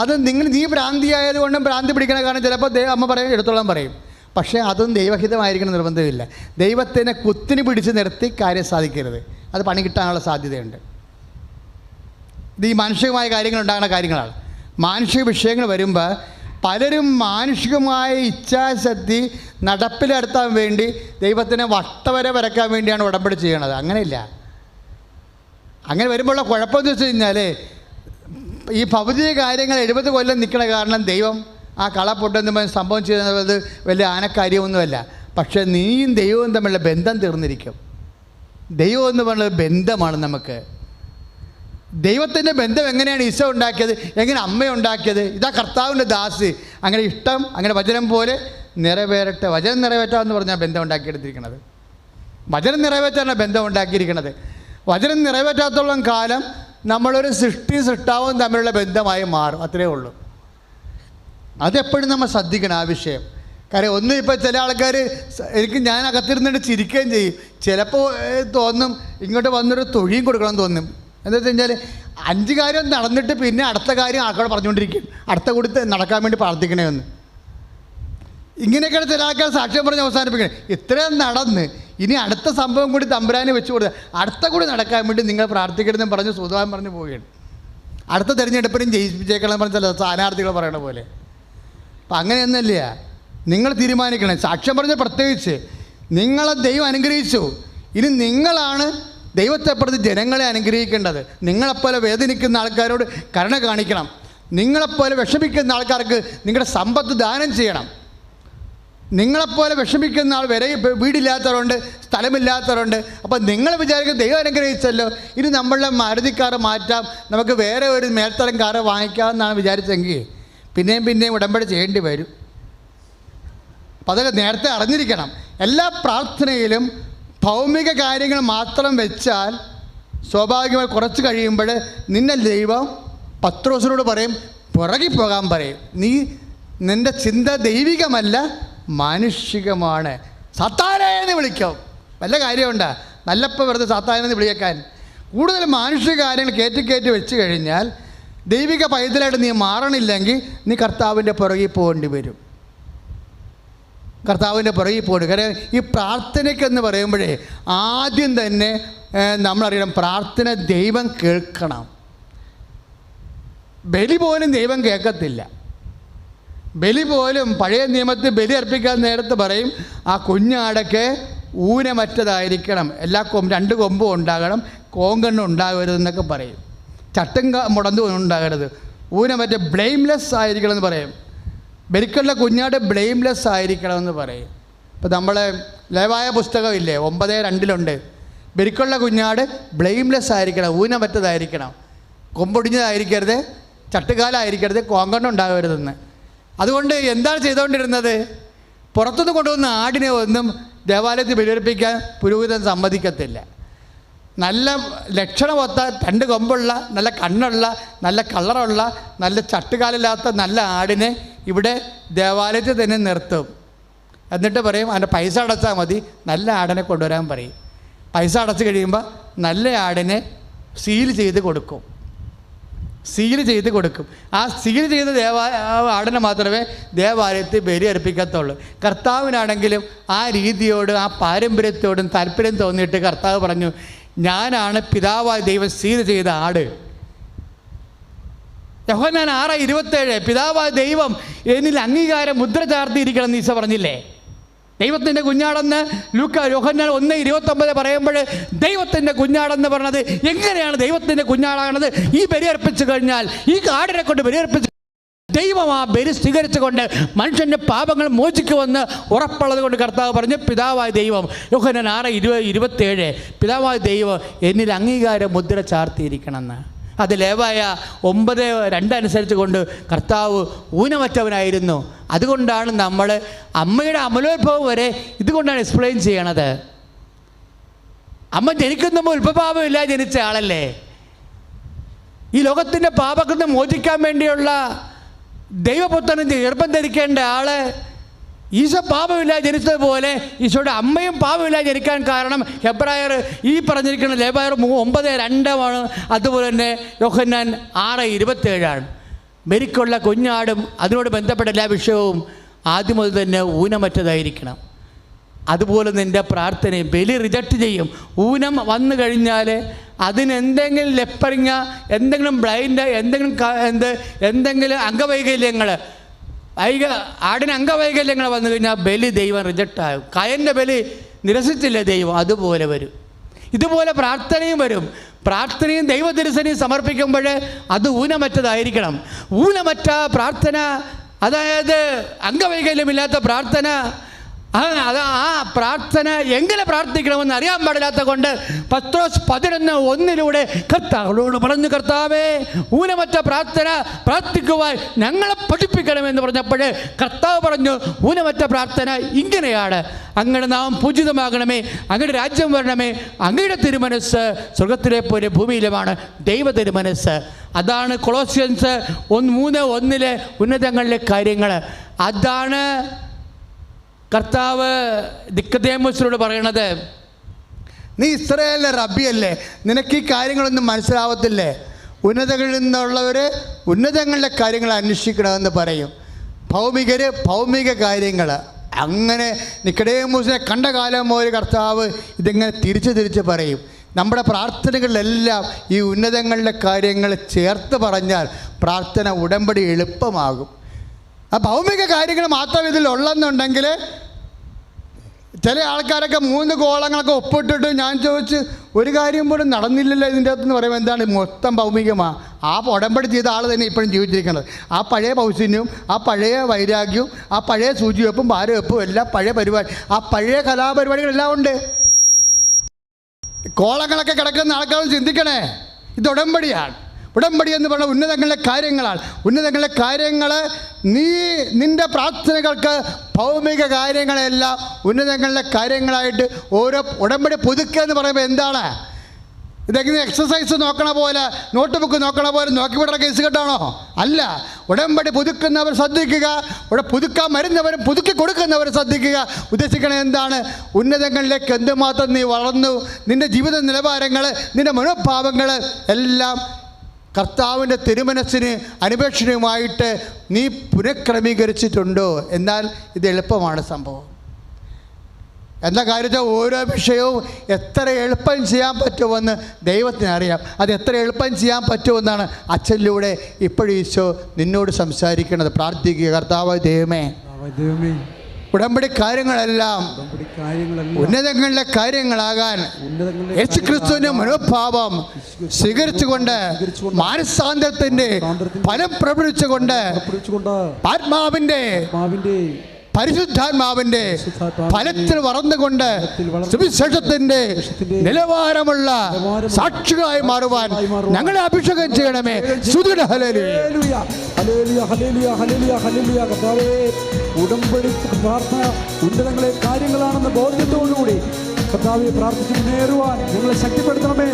[SPEAKER 1] അത് നീ ഭ്രാന്തിയായതുകൊണ്ടും ഭ്രാന്തി പിടിക്കണ കാരണം ചിലപ്പോൾ അമ്മ പറയും, എടുത്തോളാൻ പറയും. പക്ഷേ അതും ദൈവഹിതമായിരിക്കണം നിർബന്ധമില്ല. ദൈവത്തിനെ കുത്തിന് പിടിച്ച് നിർത്തി കാര്യം സാധിക്കരുത്, അത് പണി കിട്ടാനുള്ള സാധ്യതയുണ്ട്. ഇത് ഈ മാനുഷികമായ കാര്യങ്ങൾ ഉണ്ടാകുന്ന കാര്യങ്ങളാണ്. മാനുഷിക വിഷയങ്ങൾ വരുമ്പോൾ പലരും മാനുഷികമായ ഇച്ഛാശക്തി നടപ്പിലെടുത്താൻ വേണ്ടി ദൈവത്തിനെ വട്ടവര വരക്കാൻ വേണ്ടിയാണ് ഉടമ്പടി ചെയ്യണത്. അങ്ങനെയില്ല. അങ്ങനെ വരുമ്പോഴുള്ള കുഴപ്പമെന്ന് വെച്ച് കഴിഞ്ഞാൽ, ഈ ഭൗതിക കാര്യങ്ങൾ 70 കൊല്ലം നിൽക്കണ കാരണം ദൈവം ആ കളപ്പൊട്ടെന്ന് സംഭവം ചെയ്യുന്നത് വലിയ ആനക്കാര്യമൊന്നുമല്ല. പക്ഷേ നീയും ദൈവവും തമ്മിലുള്ള ബന്ധം തീർന്നിരിക്കും. ദൈവം എന്ന് പറയുന്നത് ബന്ധമാണ്. നമുക്ക് ദൈവത്തിൻ്റെ ബന്ധം എങ്ങനെയാണ് ഈശോ ഉണ്ടാക്കിയത്, എങ്ങനെ അമ്മ ഉണ്ടാക്കിയത്? ഇതാ കർത്താവിൻ്റെ ദാസി, അങ്ങനെ ഇഷ്ടം, അങ്ങനെ വചനം പോലെ നിറവേറട്ടെ. വചനം നിറവേറ്റാമെന്ന് പറഞ്ഞാൽ ബന്ധം ഉണ്ടാക്കിയെടുത്തിരിക്കുന്നത്. വചനം നിറവേറ്റാനാണ് ബന്ധം ഉണ്ടാക്കിയിരിക്കുന്നത്. വചനം നിറവേറ്റാത്തോളം കാലം നമ്മളൊരു സൃഷ്ടാവും തമ്മിലുള്ള ബന്ധമായി മാറും. അത്രയേ ഉള്ളൂ. അതെപ്പോഴും നമ്മൾ ശ്രദ്ധിക്കണം ആ വിഷയം. കാര്യം ഒന്നും ഇപ്പോൾ ചില ആൾക്കാർ ഞാൻ അകത്തിരുന്നിട്ട് ചിരിക്കുകയും ചെയ്യും. ചിലപ്പോൾ തോന്നും ഇങ്ങോട്ട് വന്നൊരു തൊഴിയും കൊടുക്കണം തോന്നും. എന്താ വെച്ച് കഴിഞ്ഞാൽ 5 കാര്യം നടന്നിട്ട് പിന്നെ അടുത്ത കാര്യം ആൾക്കാരോട് പറഞ്ഞുകൊണ്ടിരിക്കും, അടുത്ത കൂടി നടക്കാൻ വേണ്ടി പ്രാർത്ഥിക്കണേ എന്ന്. ഇങ്ങനെയൊക്കെയാണ് ചില ആൾക്കാർ സാക്ഷ്യം പറഞ്ഞ് അവസാനിപ്പിക്കണേ. ഇത്രയും നടന്ന് ഇനി അടുത്ത സംഭവം കൂടി തമ്പുരാനെ വെച്ച് കൊടുക്കുക, അടുത്ത കൂടി നടക്കാൻ വേണ്ടി നിങ്ങൾ പ്രാർത്ഥിക്കരുതെന്ന് പറഞ്ഞ് സുധാൻ പറഞ്ഞ് പോവുകയാണ്. അടുത്ത തിരഞ്ഞെടുപ്പിനും ജയിപ്പിച്ചേക്കണം പറഞ്ഞ സ്ഥാനാർത്ഥികൾ പറയണ പോലെ. അപ്പം അങ്ങനെയൊന്നുമില്ല, നിങ്ങൾ തീരുമാനിക്കണം. സാക്ഷ്യം പറഞ്ഞ പ്രത്യേകിച്ച് നിങ്ങളെ ദൈവം അനുഗ്രഹിച്ചു, ഇനി നിങ്ങളാണ് ദൈവത്തെ പ്രതി ജനങ്ങളെ അനുഗ്രഹിക്കേണ്ടത്. നിങ്ങളെപ്പോലെ വേദനിക്കുന്ന ആൾക്കാരോട് കരുണ കാണിക്കണം. നിങ്ങളെപ്പോലെ വിഷമിക്കുന്ന ആൾക്കാർക്ക് നിങ്ങളുടെ സമ്പത്ത് ദാനം ചെയ്യണം. നിങ്ങളെപ്പോലെ വിഷമിക്കുന്ന ആൾ വരെ വീടില്ലാത്തവരുണ്ട്, സ്ഥലമില്ലാത്തവരുണ്ട്. അപ്പം നിങ്ങൾ വിചാരിക്കും ദൈവം അനുഗ്രഹിച്ചല്ലോ, ഇനി നമ്മളുടെ മാരുതി കാറ് മാറ്റാം, നമുക്ക് വേറെ ഒരു മേൽത്തരം കാറ് വാങ്ങിക്കാമെന്നാണ് വിചാരിച്ചെങ്കിൽ പിന്നെയും ഉടമ്പടി ചെയ്യേണ്ടി വരും. അപ്പം അതൊക്കെ നേരത്തെ അറിഞ്ഞിരിക്കണം. എല്ലാ പ്രാർത്ഥനയിലും ഭൗമിക കാര്യങ്ങൾ മാത്രം വെച്ചാൽ സ്വാഭാവികമായി കുറച്ച് കഴിയുമ്പോൾ നിന്നെ ദൈവം പത്രോസിനോട് പറയും, പുറകിൽ പോകാൻ പറയും. നിൻ്റെ ചിന്ത ദൈവികമല്ല, മാനുഷികമാണ്. സാത്താനെ എന്ന് വിളിക്കും. വല്ല കാര്യമുണ്ടാ? നല്ലപ്പോൾ വെറുതെ സാത്താനെന്ന് വിളിയേക്കാൻ. കൂടുതൽ മാനുഷിക കാര്യങ്ങൾ കയറ്റി വെച്ച് കഴിഞ്ഞാൽ ദൈവിക പൈതലായിട്ട് നീ മാറണില്ലെങ്കിൽ നീ കർത്താവിൻ്റെ പുറകിൽ പോകേണ്ടി വരും. കർത്താവിൻ്റെ പുറകിൽ പോകണം. കാരണം ഈ പ്രാർത്ഥനയ്ക്കെന്ന് പറയുമ്പോഴേ ആദ്യം തന്നെ നമ്മളറിയണം, പ്രാർത്ഥന ദൈവം കേൾക്കണം. ബലി പോലും ദൈവം കേൾക്കത്തില്ല. ബലി പോലും പഴയ നിയമത്തിൽ ബലി അർപ്പിക്കാൻ നേരത്ത് പറയും, ആ കുഞ്ഞാടയ്ക്ക് ഊനമറ്റതായിരിക്കണം, എല്ലാ രണ്ട് കൊമ്പും ഉണ്ടാകണം, കോങ്കണ്ണും ഉണ്ടാകരുതെന്നൊക്കെ പറയും. ചട്ടും മുടന്തും ഉണ്ടാകരുത്, ഊനമറ്റ ബ്ലെയിംലെസ് ആയിരിക്കണം എന്ന് പറയും. ബലിക്കുള്ള കുഞ്ഞാട് ബ്ലെയിംലെസ് ആയിരിക്കണമെന്ന് പറയും. ഇപ്പോൾ നമ്മളെ ലേവായ പുസ്തകമില്ലേ, 9:2 ബലിക്കുള്ള കുഞ്ഞാട് ബ്ലെയിംലെസ് ആയിരിക്കണം, ഊനമറ്റതായിരിക്കണം, കൊമ്പൊടിഞ്ഞതായിരിക്കരുത്, ചട്ടുകാലായിരിക്കരുത്, കോങ്കണ്ണം ഉണ്ടാകരുതെന്ന്. അതുകൊണ്ട് എന്താണ് ചെയ്തുകൊണ്ടിരുന്നത്? പുറത്തുനിന്ന് കൊണ്ടുവന്ന ആടിനെ ഒന്നും ദേവാലയത്തിൽ ബലിയർപ്പിക്കാൻ പുരോഹിതൻ സമ്മതിക്കത്തില്ല. നല്ല ലക്ഷണമൊത്ത 2 കൊമ്പുള്ള, നല്ല കണ്ണുള്ള, നല്ല കളറുള്ള, നല്ല ചട്ടുകാലില്ലാത്ത നല്ല ആടിനെ ഇവിടെ ദേവാലയത്തിൽ തന്നെ നിർത്തും. എന്നിട്ട് പറയും അതിൻ്റെ പൈസ അടച്ചാൽ മതി, നല്ല ആടിനെ കൊണ്ടുവരാൻ പറയും. പൈസ അടച്ച് കഴിയുമ്പോൾ നല്ല ആടിനെ സീൽ ചെയ്ത് കൊടുക്കും. ആ സീൽ ചെയ്ത ആടിനെ മാത്രമേ ദേവാലയത്തിൽ ബലി അർപ്പിക്കത്തുള്ളൂ. കർത്താവിനാണെങ്കിലും ആ രീതിയോട്, ആ പാരമ്പര്യത്തോടും താല്പര്യം തോന്നിയിട്ട് കർത്താവ് പറഞ്ഞു, ഞാനാണ് പിതാവായ ദൈവം സീൽ ചെയ്ത ആട്. യോഹന്നാൻ 6:27 പിതാവായ ദൈവം എന്നിൽ അംഗീകാരം മുദ്ര ചാർത്തിയിരിക്കണം എന്ന് ഈശോ പറഞ്ഞില്ലേ? ദൈവത്തിൻ്റെ കുഞ്ഞാടെന്ന് യോഹന്നാൻ 1:29 പറയുമ്പോൾ ദൈവത്തിൻ്റെ കുഞ്ഞാടെന്ന് പറഞ്ഞത് എങ്ങനെയാണ് ദൈവത്തിൻ്റെ കുഞ്ഞാടാണത്? ഈ ബലിയർപ്പിച്ചു കഴിഞ്ഞാൽ, ഈ ആടിനെ കൊണ്ട് ബലിയർപ്പിച്ച് ദൈവം ആ ബലി സ്വീകരിച്ചുകൊണ്ട് മനുഷ്യൻ്റെ പാപങ്ങൾ മോചിക്കുമെന്ന് ഉറപ്പുള്ളത് കൊണ്ട് കർത്താവ് പറഞ്ഞു, പിതാവായ ദൈവം, യോഹന്നാൻ 6:27 പിതാവായ ദൈവം എന്നിൽ അംഗീകാര മുദ്ര ചാർത്തിയിരിക്കണമെന്ന്. അത് ലേവായ 9:2 അനുസരിച്ച് കൊണ്ട് കർത്താവ് ഊനമറ്റവനായിരുന്നു. അതുകൊണ്ടാണ് നമ്മൾ അമ്മയുടെ അമലോത്ഭവം വരെ ഇതുകൊണ്ടാണ് എക്സ്പ്ലെയിൻ ചെയ്യണത്. അമ്മ ജനിക്കുമ്പോൾ ഉൽപ്പപാപമില്ല ജനിച്ച ആളല്ലേ. ഈ ലോകത്തിൻ്റെ പാപത്തിൽ നിന്ന് മോചിക്കാൻ വേണ്ടിയുള്ള ദൈവപുത്രന് ഗർഭം ധരിക്കേണ്ട ആള് ഈശോ പാപമില്ല ജനിച്ചതുപോലെ ഈശോയുടെ അമ്മയും പാപമില്ല ജനിക്കാൻ കാരണം ഹെബ്രായർ ഈ പറഞ്ഞിരിക്കുന്ന ലേവായർ 9:2 അതുപോലെ തന്നെ യോഹന്നാൻ 6:27 ബലിക്കുള്ള കുഞ്ഞാടും അതിനോട് ബന്ധപ്പെട്ട എല്ലാ വിഷയവും ആദ്യം മുതൽ തന്നെ ഊനമറ്റതായിരിക്കണം. അതുപോലെ നിൻ്റെ പ്രാർത്ഥനയും ബലി റിജക്റ്റ് ചെയ്യും. ഊനം വന്നു കഴിഞ്ഞാൽ അതിനെന്തെങ്കിലും ലെപ്പറിങ്ങ, എന്തെങ്കിലും ബ്ലൈൻഡ്, എന്തെങ്കിലും അംഗവൈകല്യങ്ങൾ, ആടിന് അംഗവൈകല്യങ്ങൾ വന്നു കഴിഞ്ഞാൽ ബലി ദൈവം റിജക്റ്റ് ആകും. കയൻ്റെ ബലി നിരസിച്ചില്ല ദൈവം, അതുപോലെ വരും. ഇതുപോലെ പ്രാർത്ഥനയും വരും. പ്രാർത്ഥനയും ദൈവതിരുസനെയും സമർപ്പിക്കുമ്പോൾ അത് ഊനമറ്റതായിരിക്കണം. ഊനമറ്റ പ്രാർത്ഥന, അതായത് അംഗവൈകല്യമില്ലാത്ത പ്രാർത്ഥന, ആ പ്രാർത്ഥന എങ്ങനെ പ്രാർത്ഥിക്കണമെന്ന് അറിയാൻ പാടില്ലാത്ത കൊണ്ട് പത്രോസ് 11:1 കർത്താവിനോട് പറഞ്ഞു, കർത്താവേ ഊനമറ്റ പ്രാർത്ഥന പ്രാർത്ഥിക്കുവാൻ ഞങ്ങളെ പഠിപ്പിക്കണമെന്ന് പറഞ്ഞപ്പോൾ കർത്താവ് പറഞ്ഞു, ഊനമറ്റ പ്രാർത്ഥന ഇങ്ങനെയാണ്, അങ്ങയുടെ നാം പൂജിതമാകണമേ, അങ്ങയുടെ രാജ്യം വരണമേ, അങ്ങയുടെ തിരുമനസ്സ് സ്വർഗത്തിലെ പോലെ ഭൂമിയിലുമാണ് ദൈവ തിരുമനസ്സ്. അതാണ് കൊളോസ്യൻസ് 3:1 ഉന്നതങ്ങളിലെ കാര്യങ്ങൾ. അതാണ് കർത്താവ് നിക്കോദേമോസിനോട് പറയണത്. നീ ഇസ്രായേലിലെ റബ്ബിയല്ലേ, നിനക്ക് ഈ കാര്യങ്ങളൊന്നും മനസ്സിലാവത്തില്ലേ? ഉന്നതങ്ങളിൽ നിന്നുള്ളവർ ഉന്നതങ്ങളിലെ കാര്യങ്ങൾ അന്വേഷിക്കണമെന്ന് പറയും. ഭൗമിക കാര്യങ്ങൾ, അങ്ങനെ നിക്കോദേമോസിനെ കണ്ട കാലം മുതൽ കർത്താവ് ഇതിങ്ങനെ തിരിച്ച് പറയും. നമ്മുടെ പ്രാർത്ഥനകളിലെല്ലാം ഈ ഉന്നതങ്ങളുടെ കാര്യങ്ങൾ ചേർത്ത് പറഞ്ഞാൽ പ്രാർത്ഥന ഉടമ്പടി എളുപ്പമാകും. ആ ഭൗമിക കാര്യങ്ങൾ മാത്രം ഇതിലുള്ളെന്നുണ്ടെങ്കിൽ ചില ആൾക്കാരൊക്കെ 3 കോളങ്ങളൊക്കെ ഒപ്പിട്ടിട്ട് ഞാൻ ചോദിച്ച് ഒരു കാര്യം പോലും നടന്നില്ലല്ലോ ഇതിൻ്റെ അകത്തെന്ന് പറയുമ്പോൾ എന്താണ് മൊത്തം ഭൗമികമാണ്. ആ ഉടമ്പടി ചെയ്ത ആൾ തന്നെ ഇപ്പോഴും ജീവിച്ചിരിക്കുന്നത്. ആ പഴയ പൗശന്യവും ആ പഴയ വൈരാഗ്യവും ആ പഴയ സൂചിവെപ്പും ഭാരവെപ്പും എല്ലാം പഴയ പരിപാടി, ആ പഴയ കലാപരിപാടികളെല്ലാം ഉണ്ട്. കോളങ്ങളൊക്കെ കിടക്കുന്ന ആൾക്കാർ ചിന്തിക്കണേ, ഇത് ഉടമ്പടിയാണ്. ഉടമ്പടി എന്ന് പറഞ്ഞ ഉന്നതങ്ങളിലെ കാര്യങ്ങളാണ്. ഉന്നതങ്ങളിലെ കാര്യങ്ങൾ നിൻ്റെ പ്രാർത്ഥനകൾക്ക് ഭൗമിക കാര്യങ്ങളെല്ലാം ഉന്നതങ്ങളിലെ കാര്യങ്ങളായിട്ട് ഓരോ ഉടമ്പടി പുതുക്കുക എന്ന് പറയുമ്പോൾ എന്താണ്? ഇതെങ്ങനെ എക്സസൈസ് നോക്കണ പോലെ, നോട്ട് ബുക്ക് നോക്കണ പോലെ നോക്കിവിടുന്ന കേസ് കേട്ടാണോ? അല്ല. ഉടമ്പടി പുതുക്കുന്നവർ ശ്രദ്ധിക്കുക, ഇവിടെ പുതുക്കാൻ വരുന്നവരും പുതുക്കി കൊടുക്കുന്നവർ ശ്രദ്ധിക്കുക. ഉദ്ദേശിക്കണത് എന്താണ്? ഉന്നതങ്ങളിലേക്ക് എന്തുമാത്രം നീ വളർന്നു, നിൻ്റെ ജീവിത നിലവാരങ്ങൾ, നിൻ്റെ മനോഭാവങ്ങൾ എല്ലാം കർത്താവിൻ്റെ തിരുമനസ്സിന് അനുപേക്ഷണീയമായിട്ട് നീ പുനഃക്രമീകരിച്ചിട്ടുണ്ടോ? എന്നാൽ ഇത് എളുപ്പമാണ് സംഭവം. എന്താ കാര്യത്തിൽ ഓരോ വിഷയവും എത്ര എളുപ്പം ചെയ്യാൻ പറ്റുമെന്ന് ദൈവത്തിനറിയാം. അത് എത്ര എളുപ്പം ചെയ്യാൻ പറ്റുമെന്നാണ് അച്ഛനിലൂടെ ഇപ്പോഴും ഈശോ നിന്നോട് സംസാരിക്കുന്നത്. പ്രാർത്ഥിക്കുക, കർത്താവായ ദൈവമേ, ഉടമ്പടി കാര്യങ്ങളെല്ലാം ഉന്നതങ്ങളിലെ കാര്യങ്ങളാകാൻ യേശുക്രിസ്തുവിന്റെ മനോഭാവം സ്വീകരിച്ചുകൊണ്ട് മാനസാന്തരത്തിന്റെ ഫലം പ്രകടിപ്പിച്ചുകൊണ്ട് ആത്മാവിന്റെ പരിശുദ്ധാത്മാവിന്റെ ഫലത്തിൽ വളർന്നുകൊണ്ട് സുവിശേഷത്തിന്റെ നിലവാരമുള്ള സാക്ഷികളായി മാറുവാൻ ഞങ്ങളെ അഭിഷേകം ചെയ്യണമേ. സ്തുതിയുടെ hallelujah,
[SPEAKER 2] hallelujah, hallelujah, hallelujah, hallelujah. കർത്താവേ, ഉടമ്പടി പ്രാർത്ഥന ഉന്നതങ്ങളെ കാര്യങ്ങളാണെന്ന ബോധ്യത്തോടുകൂടി കർത്താവെ പ്രാർത്ഥിച്ച് മുന്നേറുവാൻ ഞങ്ങളെ ശക്തിപ്പെടുത്തണമേ.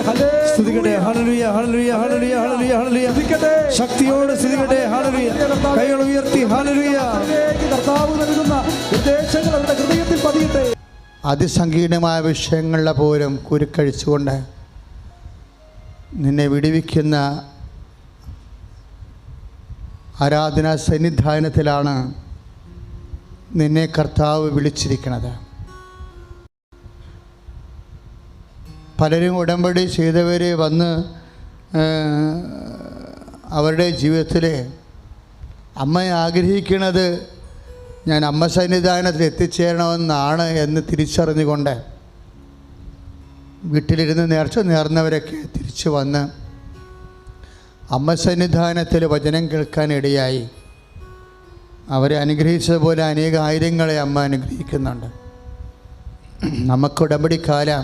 [SPEAKER 3] സ്തുതിക്കട്ടെ, hallelujah, hallelujah, hallelujah, hallelujah, hallelujah. ശക്തിയോടെ സ്തുതിക്കട്ടെ, ഹല്ലേലൂയ. കൈകൾ ഉയർത്തി ഹല്ലേലൂയ.
[SPEAKER 2] കർത്താവ് നൽകുന്ന നിർദ്ദേശങ്ങൾ അവരുടെ ഹൃദയത്തിൽ പതിയട്ടെ.
[SPEAKER 1] അതിസങ്കീർണമായ വിഷയങ്ങളുടെ പോലും കുരുക്കഴിച്ചുകൊണ്ട് നിന്നെ വിടുവിക്കുന്ന ആരാധനാ സന്നിധാനത്തിലാണ് നിന്നെ കർത്താവ് വിളിച്ചിരിക്കുന്നത്. പലരും ഉടമ്പടി ചെയ്തവർ വന്ന് അവരുടെ ജീവിതത്തിൽ അമ്മ ആഗ്രഹിക്കുന്നത് ഞാൻ അമ്മ സന്നിധാനത്തിൽ എത്തിച്ചേരണമെന്നാണ് എന്ന് തിരിച്ചറിഞ്ഞുകൊണ്ട് വീട്ടിലിരുന്ന് നേർച്ച നേർന്നവരൊക്കെ തിരിച്ചു വന്ന് അമ്മ സന്നിധാനത്തിൽ വചനം കേൾക്കാനിടയായി. അവരെ അനുഗ്രഹിച്ചതുപോലെ അനേക ആയിരങ്ങളെ അമ്മ അനുഗ്രഹിക്കുന്നുണ്ട്. നമുക്ക് ഉടമ്പടിക്കാലം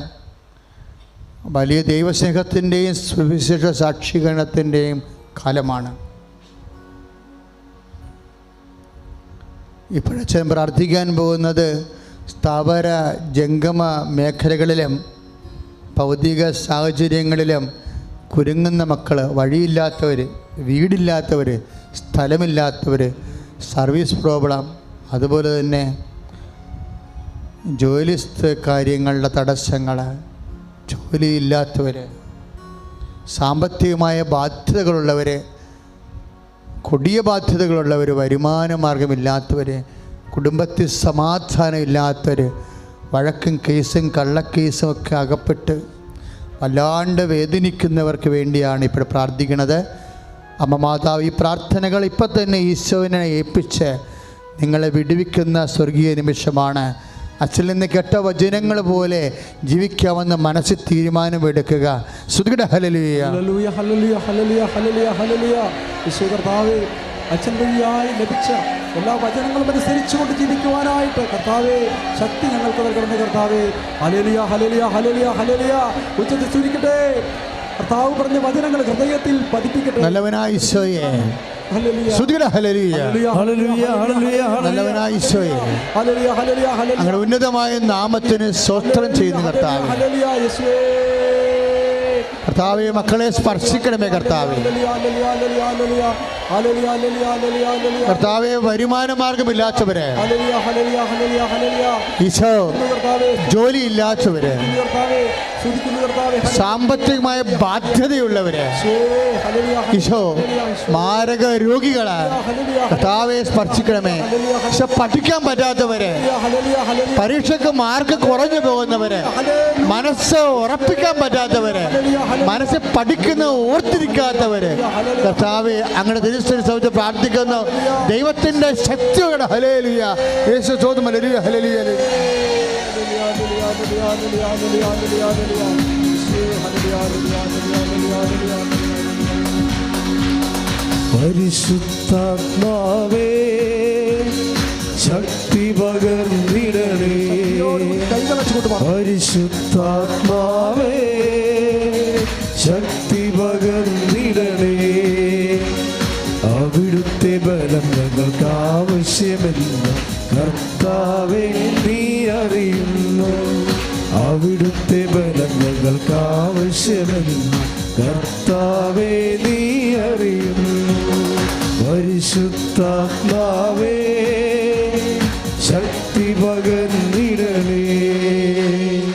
[SPEAKER 1] വലിയ ദൈവസ്നേഹത്തിൻ്റെയും സുവിശേഷ സാക്ഷീകരണത്തിൻ്റെയും കാലമാണ്. ഇപ്പോഴച്ഛൻ പ്രാർത്ഥിക്കാൻ പോകുന്നത് സ്ഥാവര ജംഗമ മേഖലകളിലും ഭൗതിക സാഹചര്യങ്ങളിലും കുരുങ്ങുന്ന മക്കൾ, വഴിയില്ലാത്തവർ, വീടില്ലാത്തവർ, സ്ഥലമില്ലാത്തവർ, സർവീസ് പ്രോബ്ലം, അതുപോലെ തന്നെ ജോലി കാര്യങ്ങളുടെ തടസ്സങ്ങൾ, ജോലിയില്ലാത്തവർ, സാമ്പത്തികമായ ബാധ്യതകളുള്ളവർ, കൊടിയ ബാധ്യതകളുള്ളവർ, വരുമാന മാർഗമില്ലാത്തവർ, കുടുംബത്തിൽ സമാധാനമില്ലാത്തവർ, വഴക്കും കേസും കള്ളക്കേസും ഒക്കെ അകപ്പെട്ട് വല്ലാണ്ട് വേദനിക്കുന്നവർക്ക് വേണ്ടിയാണ് ഇപ്പോൾ പ്രാർത്ഥിക്കുന്നത്. അമ്മ മാതാവ്, ഈ പ്രാർത്ഥനകൾ ഇപ്പം തന്നെ ഈശോവിനെ ഏൽപ്പിച്ച് നിങ്ങളെ വിടുവിക്കുന്ന സ്വർഗീയ നിമിഷമാണ്. അച്ഛനിൽ നിന്ന് കേട്ട വചനങ്ങൾ പോലെ ജീവിക്കാമെന്ന് മനസ്സിൽ തീരുമാനമെടുക്കുക. സ്തുതിയുടെ hallelujah,
[SPEAKER 2] hallelujah, hallelujah, hallelujah, hallelujah, hallelujah. യേശു കർത്താവേ, അച്ഛൻ വഴിയായി ലഭിച്ച എല്ലാ വചനങ്ങളും അനുസരിച്ചുകൊണ്ട് ജീവിക്കുവാനായിട്ട് കർത്താവേ ശക്തി ഞങ്ങൾക്ക് നൽകണമേ. കർത്താവേ, ഹല്ലേലൂയ, ഹല്ലേലൂയ, ഹല്ലേലൂയ, ഹല്ലേലൂയ. ഉച്ചത്തിൽ സ്തുതിക്കട്ടെ. കർത്താവ് പറഞ്ഞ വചനങ്ങൾ ഹൃദയത്തിൽ പതിപ്പിക്കട്ടെ.
[SPEAKER 1] നല്ലവനായ ഈശോയെ, സ്തുതിയുടെ ഹല്ലേലൂയ,
[SPEAKER 3] ഹല്ലേലൂയ, ഹല്ലേലൂയ,
[SPEAKER 1] നല്ലവനായ ഈശോയെ,
[SPEAKER 2] ഹല്ലേലൂയ, ഹല്ലേലൂയ, ഹല്ലേലൂയ.
[SPEAKER 1] അങ്ങനെ ഉന്നതമായ നാമത്തിന് സ്തോത്രം ചെയ്യുന്നു കർത്താവേ.
[SPEAKER 2] ഹല്ലേലൂയ യേശുവേ.
[SPEAKER 1] കർത്താവേ, മക്കളെ സ്പർശിക്കണമേ കർത്താവേ. കർത്താവേ, വരുമാന മാർഗമില്ലാത്തവര്, ഈശോ ജോലിയില്ലാത്തവര്, സാമ്പത്തികമായ ബാധ്യതയുള്ളവര്, ഈശോ മാരക രോഗികള്, കർത്താവെ സ്പർശിക്കണമേ. ഈശോ പഠിക്കാൻ പറ്റാത്തവര്, പരീക്ഷയ്ക്ക് മാർക്ക് കുറഞ്ഞു പോകുന്നവര്, മനസ്സ് ഉറപ്പിക്കാൻ പറ്റാത്തവര്, മനസ്സ് പഠിക്കുന്ന ഓർത്തിരിക്കാത്തവര്, കർത്താവെ അങ്ങയുടെ തിരുസ്ഥലം സമയത്ത് പ്രാർത്ഥിക്കുന്നു. ദൈവത്തിന്റെ ശക്തിയോടെ ഹല്ലേലൂയ. യേശു ചോദ്യം ഹല്ലേലൂയ ഹല്ലേലൂയ.
[SPEAKER 3] പരിശുദ്ധാത്മാവേ, ശക്തി പകർന്നിടണേ. പരിശുദ്ധാത്മാവേ, ശക്തി പകർന്നിടണേ. അവിടുത്തെ ബലം ഞങ്ങൾക്ക് ആവശ്യമെന്ന് കർത്താവേ നീ അറിയുന്നു. അവിടുത്തെ ബലം ഞങ്ങൾക്ക് ആവശ്യമെന്ന് കർത്താവേ നീ അറിയുന്നു. പരിശുദ്ധാത്മാവേ, ശക്തി പകർന്നിടണേ.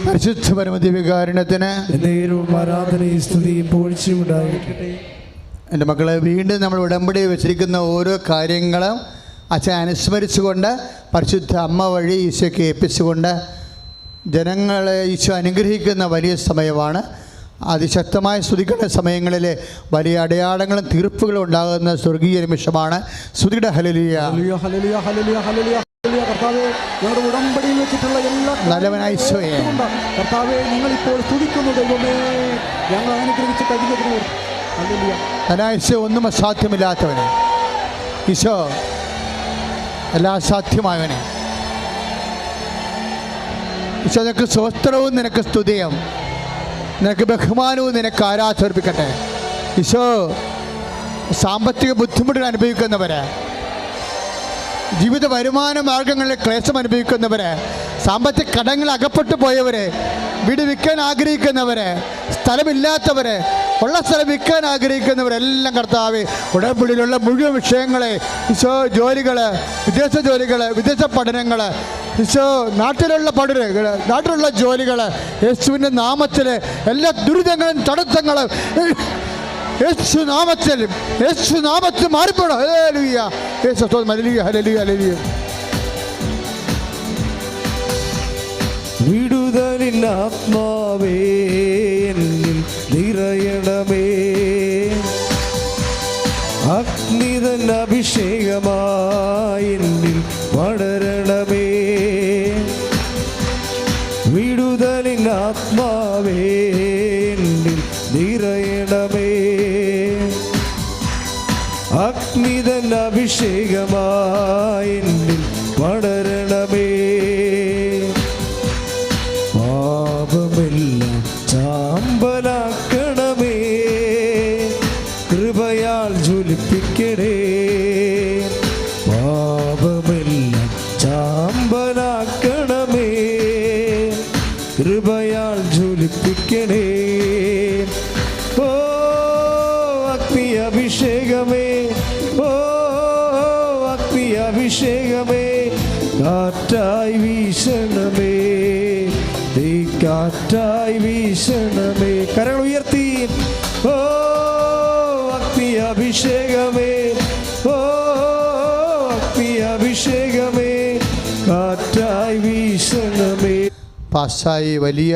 [SPEAKER 1] പരിശുദ്ധ പരമദിവ്യകാരുണ്യത്തിന്
[SPEAKER 3] നേരവും ആരാധനയും സ്തുതിയും പുകഴ്ചയും ഉണ്ടാകട്ടെ.
[SPEAKER 1] എൻ്റെ മക്കളെ, വീണ്ടും നമ്മൾ ഉടമ്പടി വെച്ചിരിക്കുന്ന ഓരോ കാര്യങ്ങളും അച്ഛൻ അനുസ്മരിച്ചുകൊണ്ട് പരിശുദ്ധ അമ്മ വഴി ഈശോയ്ക്ക് ഏൽപ്പിച്ചുകൊണ്ട് ജനങ്ങളെ ഈശോ അനുഗ്രഹിക്കുന്ന വലിയ സമയമാണ്. അതിശക്തമായി സ്തുതിക്കുന്ന സമയങ്ങളിൽ വലിയ അടയാളങ്ങളും തീർപ്പുകളും ഉണ്ടാകുന്ന സ്വർഗീയ നിമിഷമാണ്. സ്തുതിയുടെ ഹല്ലേലൂയ.
[SPEAKER 2] ഉടമ്പടിയിൽ വെച്ചിട്ടുള്ള എല്ലാ
[SPEAKER 1] നല്ലവനായ ഈശോയെ,
[SPEAKER 2] കർത്താവേ, ഞങ്ങളിപ്പോൾ സ്തുതിക്കുന്നു ദൈവമേ, ഞങ്ങൾ അനുഗ്രഹിച്ച് കഴിഞ്ഞതിന്
[SPEAKER 1] ഈശോ ഒന്നും അസാധ്യമില്ലാത്തവനെ, ഈശോ എല്ലാം അസാധ്യമായവനെ, ഈശോ നിനക്ക് സ്വസ്ത്രവും നിനക്ക് സ്തുതിയും നിനക്ക് ബഹുമാനവും നിനക്ക് ആരാധർപ്പിക്കട്ടെ. ഈശോ സാമ്പത്തിക ബുദ്ധിമുട്ടുകൾ അനുഭവിക്കുന്നവര്, ജീവിത വരുമാന മാർഗങ്ങളിൽ ക്ലേശം അനുഭവിക്കുന്നവര്, സാമ്പത്തിക കടങ്ങളിൽ അകപ്പെട്ടു പോയവര്, വീട് വിൽക്കാൻ ആഗ്രഹിക്കുന്നവര്, സ്ഥലമില്ലാത്തവര്, ഉള്ള സ്ഥലം വിൽക്കാൻ ആഗ്രഹിക്കുന്നവരെല്ലാം കർത്താവേ, ഉടമ്പടിയിലുള്ള മുഴുവൻ വിഷയങ്ങളെ ഈശോ, ജോലികള്, വിദേശ ജോലികള്, വിദേശ പഠനങ്ങള്, ഈശോ നാട്ടിലുള്ള പഠനങ്ങൾ, നാട്ടിലുള്ള ജോലികൾ, യേശുവിൻ്റെ നാമത്തിൽ എല്ലാ ദുരിതങ്ങളും തടസ്സങ്ങളും യേശു നാമത്തിൽ മാറിപ്പോണം. ഹല്ലേലൂയ. യേശു ഹല്ലേലൂയ ഹല്ലേലൂയ ഹല്ലേലൂയ.
[SPEAKER 3] വിടുതലിൻ ആത്മാവേ എന്നിൽ നിറയണമേ. അഗ്നിതൻ അഭിഷേകമായി എന്നിൽ വളരണമേ. വിടുതലിൻ ആത്മാവേ എന്നിൽ നിറയണമേ. അഗ്നിതൻ അഭിഷേകമായി എന്നിൽ വളരണമേ. പാപമെല്ലാം ചാമ്പലാക്കണമേ. കൃപയാൽ ജ്വലിപ്പിക്കണേ. പാപമെല്ലാം ചാമ്പലാക്കണമേ. കൃപയാൽ ജ്വലിപ്പിക്കണേ. ഓ അഗ്നി അഭിഷേകമേ, ഓ അഗ്നി അഭിഷേകമേ, കാറ്റായി വീശണമേ, തീ കാറ്റായി വീശണമേ. കരങ്ങൾ ഉയർത്തി. ഓ അഗ്നി അഭിഷേകമേ, ഓ അഗ്നി അഭിഷേകമേ, കാറ്റായി വീശണമേ.
[SPEAKER 1] പാസ്സായി വലിയ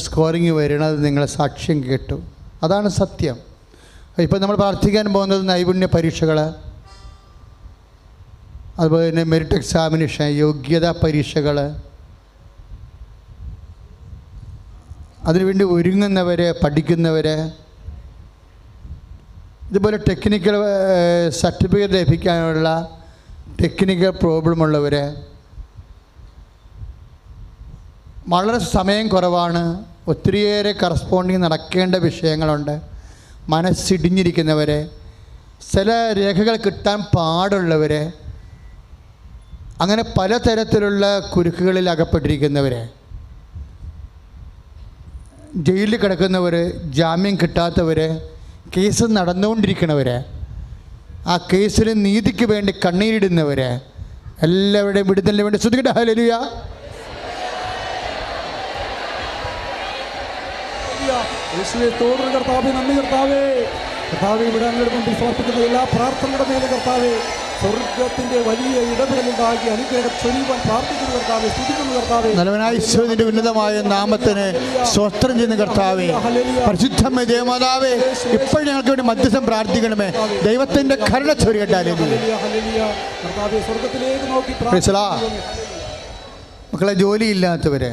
[SPEAKER 1] സ്കോറിങ് വരുന്നത് നിങ്ങളെ സാക്ഷ്യം കേട്ടു. അതാണ് സത്യം. ഇപ്പം നമ്മൾ പ്രാർത്ഥിക്കാൻ പോകുന്നത് നൈപുണ്യ പരീക്ഷകൾ, അതുപോലെ തന്നെ മെറിറ്റ് എക്സാമിനേഷൻ, യോഗ്യതാ പരീക്ഷകൾ, അതിനുവേണ്ടി ഒരുങ്ങുന്നവർ, പഠിക്കുന്നവർ, ഇതുപോലെ ടെക്നിക്കൽ സർട്ടിഫിക്കറ്റ് ലഭിക്കാനുള്ള ടെക്നിക്കൽ പ്രോബ്ലമുള്ളവർ, വളരെ സമയം കുറവാണ്, ഒത്തിരിയേറെ കറസ്പോണ്ടിങ് നടക്കേണ്ട വിഷയങ്ങളുണ്ട്, മനസ്സിടിഞ്ഞിരിക്കുന്നവർ, ചില രേഖകൾ കിട്ടാൻ പാടുള്ളവർ, അങ്ങനെ പലതരത്തിലുള്ള കുരുക്കുകളിൽ അകപ്പെട്ടിരിക്കുന്നവർ, ജയിലിൽ കിടക്കുന്നവർ, ജാമ്യം കിട്ടാത്തവർ, കേസ് നടന്നുകൊണ്ടിരിക്കുന്നവർ, ആ കേസിന് നീതിക്ക് വേണ്ടി കണ്ണീരിടുന്നവർ, എല്ലാവരുടെയും വിടുതലിന് വേണ്ടി സ്തുതിക്കട്ടെ. ഹല്ലേലൂയ.
[SPEAKER 2] യേശുവേ സ്തോത്രം കർത്താവേ, നന്ദി കർത്താവേ. കർത്താവേ, ഇവിടെ അങ്ങയുടെ മുമ്പിൽ സമർപ്പിക്കുന്ന എല്ലാ പ്രാർത്ഥനകളുടെ മേലെ കർത്താവേ സ്വർഗത്തിന്റെ വലിയ ഇടപെടലുണ്ടാക്കി അനുഗ്രഹം ചൊരിയുവാൻ പ്രാർത്ഥിക്കുന്നു കർത്താവേ, സ്തുതിക്കുന്നു കർത്താവേ.
[SPEAKER 1] നല്ലവനായ ഈശോയുടെ ഉന്നതമായ നാമത്തിന് സ്വസ്ത്രം ചെയ്യുന്ന കർത്താവേ, പരിശുദ്ധമായ ദേവമാതാവേ, ഇപ്പോഴും ഞങ്ങൾക്ക് വേണ്ടി മധ്യസ്ഥം പ്രാർത്ഥിക്കണമേ. ദൈവത്തിന്റെ കരുണ ചൊരിയട്ടെ.
[SPEAKER 2] കർത്താവേ, സ്വർഗത്തിലേക്ക് നോക്കി
[SPEAKER 1] മക്കളെ, ജോലിയില്ലാത്തവര്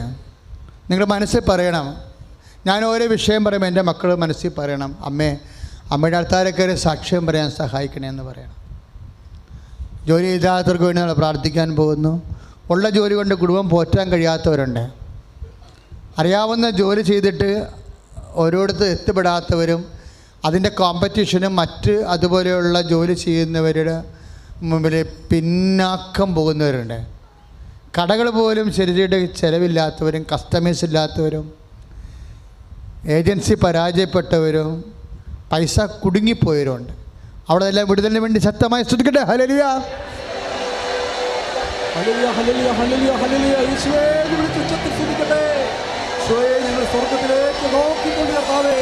[SPEAKER 1] നിങ്ങളുടെ മനസ്സിൽ പറയണം. ഞാൻ ഓരോ വിഷയം പറയുമ്പോൾ എൻ്റെ മക്കൾ മനസ്സിൽ പറയണം, അമ്മയുടെ ആൾക്കാരൊക്കെ സാക്ഷ്യം പറയാൻ സഹായിക്കണേ എന്ന് പറയണം. ജോലി ചെയ്താത്തവർക്ക് വേണ്ടി നമ്മൾ പ്രാർത്ഥിക്കാൻ പോകുന്നു. ഉള്ള ജോലി കൊണ്ട് കുടുംബം പോറ്റാൻ കഴിയാത്തവരുണ്ട്. അറിയാവുന്ന ജോലി ചെയ്തിട്ട് ഓരോരുത്തർ എത്തിപ്പെടാത്തവരും അതിൻ്റെ കോമ്പറ്റീഷനും മറ്റ് അതുപോലെയുള്ള ജോലി ചെയ്യുന്നവരുടെ മുമ്പിൽ പിന്നാക്കം പോകുന്നവരുണ്ട്. കടകൾ പോലും ശരിയായിട്ട് ചിലവില്ലാത്തവരും, കസ്റ്റമേഴ്സ് ഇല്ലാത്തവരും, ഏജൻസി പരാജയപ്പെട്ടവരും, പൈസ കുടുങ്ങിപ്പോയവരുണ്ട്. അവിടെ എല്ലാം വിടുതലിന് വേണ്ടി ശക്തമായി സ്തുതിക്കട്ടെ. Hallelujah.
[SPEAKER 2] Hallelujah, hallelujah, hallelujah, hallelujah. യേശുവേ എന്ന് വിളിച്ച് ഉച്ചത്തിൽ സ്തുതിക്കട്ടെ. യേശുവേ, ഞങ്ങൾ സ്വർഗ്ഗത്തിലേക്ക് നോക്കിക്കൊണ്ട് കർത്താവേ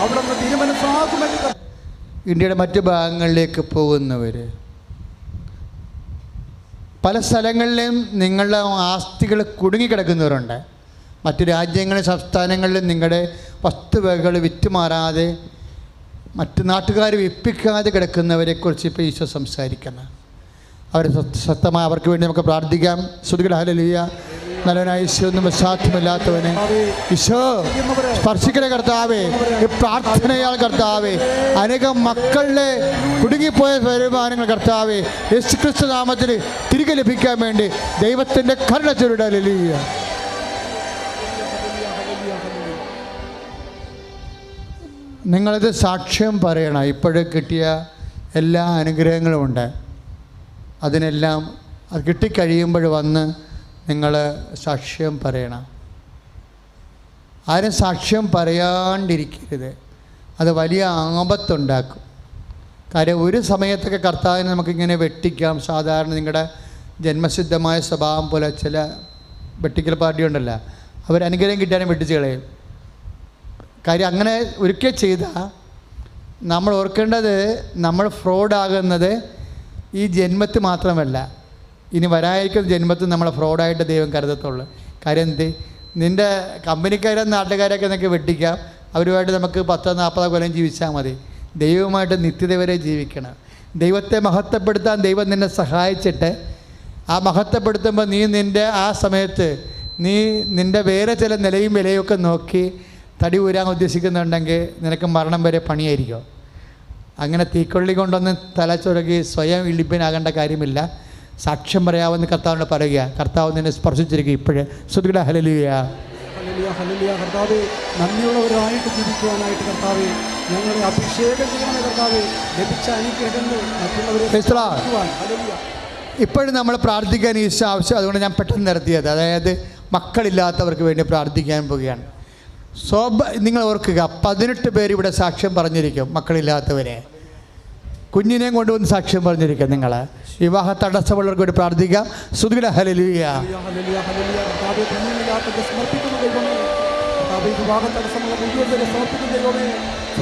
[SPEAKER 2] അവിടുന്ന് തിരുമനസ്സാകുമെന്ന്.
[SPEAKER 1] ഇന്ത്യയുടെ മറ്റ് ഭാഗങ്ങളിലേക്ക് പോകുന്നവർ, പല സ്ഥലങ്ങളിലും നിങ്ങളുടെ ആസ്തികൾ കുടുങ്ങിക്കിടക്കുന്നവരുണ്ട്. മറ്റ് രാജ്യങ്ങളിലും സംസ്ഥാനങ്ങളിലും നിങ്ങളുടെ വസ്തുവകകൾ വിറ്റുമാറാതെ മറ്റ് നാട്ടുകാർ വിപ്പിക്കാതെ കിടക്കുന്നവരെക്കുറിച്ച് ഇപ്പോൾ ഈശോ സംസാരിക്കണം. അവർ സ്വസ്ഥമായി അവർക്ക് വേണ്ടി നമുക്ക് പ്രാർത്ഥിക്കാം. സ്തുതിക്കട്ടെ. ഹല്ലേലൂയ. നല്ലവനായ ഈശോ, ഒന്നും സാധ്യമല്ലാത്തവനെ ഈശോ സ്പർശിക്കണേ കർത്താവേ. ഈ പ്രാർത്ഥനയാൽ കർത്താവേ അനേകം മക്കളുടെ കുടുങ്ങിപ്പോയ വരുമാനങ്ങൾ കർത്താവേ യേശുക്രിസ്തു നാമത്തിൽ തിരികെ ലഭിക്കാൻ വേണ്ടി ദൈവത്തിൻ്റെ കരുണ ചൊരിയട്ടെ. ഹല്ലേലൂയ. നിങ്ങളിത് സാക്ഷ്യം പറയണം. ഇപ്പോഴും കിട്ടിയ എല്ലാ അനുഗ്രഹങ്ങളും ഉണ്ട്. അതിനെല്ലാം അത് കിട്ടിക്കഴിയുമ്പോൾ വന്ന് നിങ്ങൾ സാക്ഷ്യം പറയണം. ആരും സാക്ഷ്യം പറയാണ്ടിരിക്കരുത്. അത് വലിയ ആപത്തുണ്ടാക്കും. കാര്യം ഒരു സമയത്തൊക്കെ കർത്താവിനെ നമുക്കിങ്ങനെ വെട്ടിക്കാം. സാധാരണ നിങ്ങളുടെ ജന്മസിദ്ധമായ സ്വഭാവം പോലെ ചില വെട്ടിക്കൽ പാർട്ടി ഉണ്ടല്ലോ, അവർ അനുഗ്രഹം കിട്ടാനും വെട്ടിച്ച് കളയും. കാര്യം അങ്ങനെ ഒരിക്കൽ ചെയ്താൽ നമ്മൾ ഓർക്കേണ്ടത്, നമ്മൾ ഫ്രോഡാകുന്നത് ഈ ജന്മത്തിൽ മാത്രമല്ല, ഇനി വരാതിരിക്കുന്ന ജന്മത്തിൽ നമ്മളെ ഫ്രോഡായിട്ട് ദൈവം കരുതത്തുള്ളൂ. കാര്യം നിൻ്റെ കമ്പനിക്കാരും നാട്ടുകാരൊക്കെ എന്നൊക്കെ വെട്ടിക്കാം. അവരുമായിട്ട് നമുക്ക് 10-40 കൊല്ലം ജീവിച്ചാൽ മതി. ദൈവവുമായിട്ട് നിത്യത വരെ ജീവിക്കണം. ദൈവത്തെ മഹത്വപ്പെടുത്താൻ ദൈവം നിന്നെ സഹായിച്ചിട്ട് ആ മഹത്വപ്പെടുത്തുമ്പോൾ നീ നിൻ്റെ ആ സമയത്ത് നിൻ്റെ വേറെ ചില നിലയും വിലയൊക്കെ നോക്കി തടി ഊരാൻ ഉദ്ദേശിക്കുന്നുണ്ടെങ്കിൽ നിനക്ക് മരണം വരെ പണിയായിരിക്കും. അങ്ങനെ തീക്കൊള്ളി കൊണ്ടൊന്ന് തലച്ചുരകി സ്വയം ഇളിപ്പനാകേണ്ട കാര്യമില്ല. സാക്ഷ്യം പറയാവുന്ന കർത്താവിനോട് പറയുക, കർത്താവ് നിന്നെ സ്പർശിച്ചിരിക്കുക. ഇപ്പോഴേ സ്തുതിക്കട്ടെ. ഹല്ലേലൂയ.
[SPEAKER 2] Hallelujah, hallelujah. കർത്താവേ, നന്ദിയുള്ളവരായിട്ട് ജീവിക്കുവാനായിട്ട് കർത്താവേ ഞങ്ങളെ അഭിഷേകം ചെയ്യണമേ കർത്താവേ. ലഭിച്ച അനുഗ്രഹങ്ങൾ മറ്റുള്ളവരെ.
[SPEAKER 1] ഇപ്പോഴും നമ്മൾ പ്രാർത്ഥിക്കാൻ ഈശോ ആവശ്യം. അതുകൊണ്ട് ഞാൻ പെട്ടെന്ന് നിർത്തിയത്. അതായത് മക്കളില്ലാത്തവർക്ക് വേണ്ടി പ്രാർത്ഥിക്കാൻ പോവുകയാണ്. നിങ്ങൾ ഓർക്കുക, 18 പേര് ഇവിടെ സാക്ഷ്യം പറഞ്ഞിരിക്കും. മക്കളില്ലാത്തവരെ കുഞ്ഞിനെയും കൊണ്ടുവന്ന് സാക്ഷ്യം പറഞ്ഞിരിക്കും. നിങ്ങൾ വിവാഹ തടസ്സമുള്ളവർക്ക് വേണ്ടി പ്രാർത്ഥിക്കാം. സ്തുതിക്കട്ടെ. ഹല്ലേലൂയ.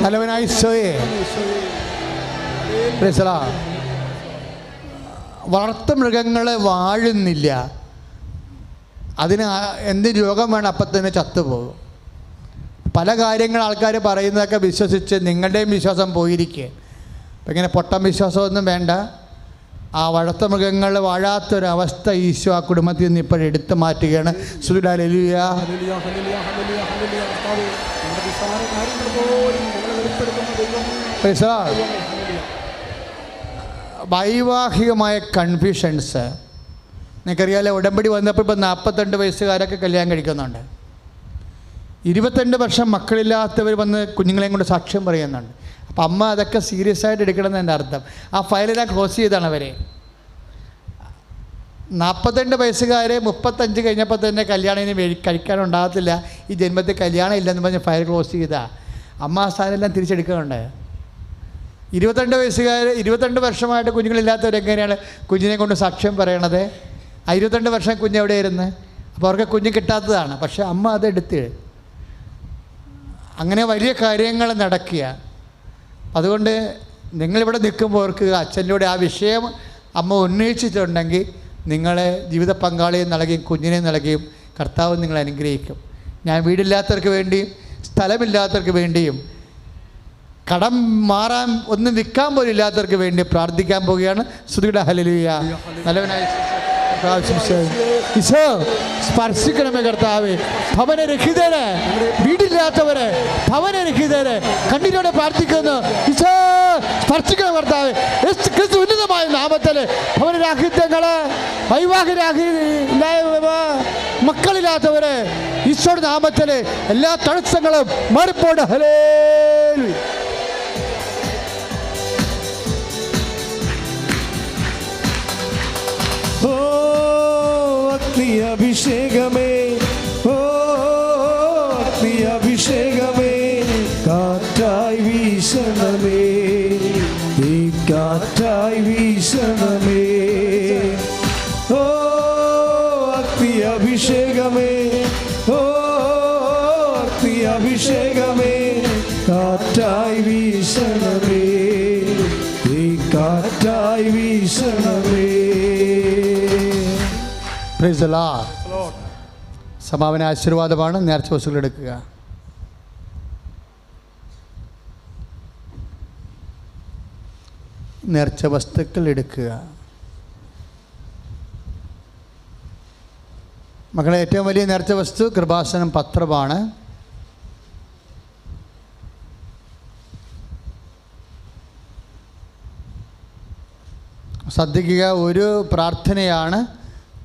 [SPEAKER 1] നല്ലവനായ ഈശോയെ, വളർത്തുമൃഗങ്ങളെ വാഴുന്നില്ല. അതിന് എന്ത് രോഗം വേണം അപ്പം തന്നെ ചത്തുപോകും. പല കാര്യങ്ങൾ ആൾക്കാർ പറയുന്നതൊക്കെ വിശ്വസിച്ച് നിങ്ങളുടെയും വിശ്വാസം പോയിരിക്കുക. അപ്പം ഇങ്ങനെ പൊട്ടം വിശ്വാസമൊന്നും വേണ്ട. ആ വളർത്തുമൃഗങ്ങൾ വാഴാത്തൊരവസ്ഥ ഈശോ ആ കുടുംബത്തിൽ നിന്ന് ഇപ്പോഴും എടുത്തു മാറ്റുകയാണ്. ഹല്ലേലൂയ. വൈവാഹികമായ കൺഫ്യൂഷൻസ് നിങ്ങൾക്കറിയാലോ. ഉടമ്പടി വന്നപ്പോൾ ഇപ്പോൾ 42 വയസ്സുകാരൊക്കെ കല്യാണം കഴിക്കുന്നുണ്ട്. 22 വർഷം മക്കളില്ലാത്തവർ വന്ന് കുഞ്ഞുങ്ങളെയും കൊണ്ട് സാക്ഷ്യം പറയുന്നുണ്ട്. അപ്പം അമ്മ അതൊക്കെ സീരിയസ് ആയിട്ട് എടുക്കണമെന്ന് എൻ്റെ അർത്ഥം. ആ ഫയലെല്ലാം ക്ലോസ് ചെയ്താണ് അവരെ. 42 വയസ്സുകാർ 35 കഴിഞ്ഞപ്പോൾ തന്നെ കല്യാണം ഇനി കഴിക്കാനുണ്ടാകത്തില്ല ഈ ജന്മത്തിൽ കല്യാണം ഇല്ലെന്ന് പറഞ്ഞ് ഫയൽ ക്ലോസ് ചെയ്താ അമ്മ ആ സ്ഥാനമെല്ലാം തിരിച്ചെടുക്കുന്നുണ്ട്. 22 വർഷമായിട്ട് കുഞ്ഞുങ്ങളില്ലാത്തവരെങ്ങനെയാണ് കുഞ്ഞിനെ കൊണ്ട് സാക്ഷ്യം പറയണത്? ആ 22 വർഷം കുഞ്ഞ് എവിടെയായിരുന്നു? അപ്പോൾ അവർക്ക് കുഞ്ഞ് കിട്ടാത്തതാണ്. പക്ഷേ അമ്മ അതെടുത്ത് അങ്ങനെ വലിയ കാര്യങ്ങൾ നടക്കുക. അതുകൊണ്ട് നിങ്ങളിവിടെ നിൽക്കുമ്പോൾ ഓർക്കുക, അച്ഛൻ്റെ ആ വിഷയം അമ്മ ഉന്നയിച്ചിട്ടുണ്ടെങ്കിൽ നിങ്ങളെ ജീവിത പങ്കാളിയെ നൽകിയും കുഞ്ഞിനെ നൽകിയും കർത്താവ് നിങ്ങളെ അനുഗ്രഹിക്കും. ഞാൻ വീടില്ലാത്തവർക്ക് വേണ്ടിയും സ്ഥലമില്ലാത്തവർക്ക് വേണ്ടിയും കടം മാറാൻ ഒന്നും വിൽക്കാൻ പോലും ഇല്ലാത്തവർക്ക് വേണ്ടി പ്രാർത്ഥിക്കാൻ പോവുകയാണ്. സ്തുതിയുടെ ഹല്ലേലൂയ. നല്ലവനായ ഈശോ സ്പർശിക്കണമേ കർത്താവേ. ഭവനരഹിതരെ, വീടില്ലാത്തവരെ, ഭവനരഹിതരെ കണ്ണീരോടെ പ്രാർത്ഥിക്കുന്നു. ഈശോ സ്പർശിക്കണം കർത്താവേ. ക്രിസ്തു ഉന്നതമായ നാമത്തിൽ ഭവനരാഹിത്യങ്ങള്, മക്കളില്ലാത്തവരെ ഈശോയുടെ നാമത്തിൽ എല്ലാ തടസ്സങ്ങളും മാറിപ്പോട്. ഹല്ലേലൂയ.
[SPEAKER 3] ഓ അഗ്നി അഭിഷേകമേ, ഓ അഗ്നി അഭിഷേകമേ, കാറ്റായി വീശണമേ, ഈ കാറ്റായി വീശണമേ. ഓ അഗ്നി അഭിഷേകമേ, ഓ അഗ്നി അഭിഷേകമേ, കാറ്റായി വീശണമേ, ഈ കാറ്റായി വീശണമേ.
[SPEAKER 1] Praise the lord. സമാപന ആശീർവാദമാണ്. നേർച്ച വസ്തുക്കൾ എടുക്കുക. നേർച്ച വസ്തുക്കൾ എടുക്കുക. മക്കളെ, ഏറ്റവും വലിയ നേർച്ച വസ്തു കൃപാസനം പത്രമാണ്. ശ്രദ്ധിക്കുക, ഒരു പ്രാർത്ഥനയാണ്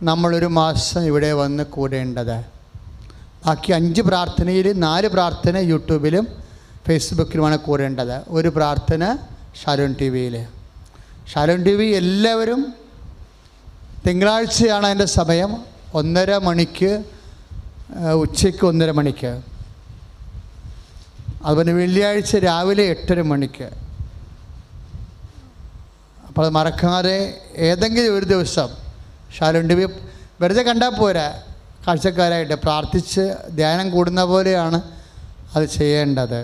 [SPEAKER 1] നമ്മളൊരു മാസം ഇവിടെ വന്ന് കൂടേണ്ടത്. ബാക്കി 5 പ്രാർത്ഥനയിൽ 4 പ്രാർത്ഥന യൂട്യൂബിലും ഫേസ്ബുക്കിലുമാണ് കൂടേണ്ടത്. ഒരു പ്രാർത്ഥന ഷാലോൺ ടി വിയിൽ. ഷാലോൺ ടി വി എല്ലാവരും തിങ്കളാഴ്ചയാണ് അതിൻ്റെ സമയം. 1:30 മണിക്ക്, ഉച്ചയ്ക്ക് 1:30 മണിക്ക്. അതുപോലെ വെള്ളിയാഴ്ച രാവിലെ 8:30 മണിക്ക്. അപ്പോൾ അത് മറക്കാതെ ഏതെങ്കിലും ഒരു ദിവസം ഷാലോൺ ടി വി വെറുതെ കണ്ടാൽ പോരാ, കാഴ്ചക്കാരായിട്ട് പ്രാർത്ഥിച്ച് ധ്യാനം കൂടുന്ന പോലെയാണ് അത് ചെയ്യേണ്ടത്.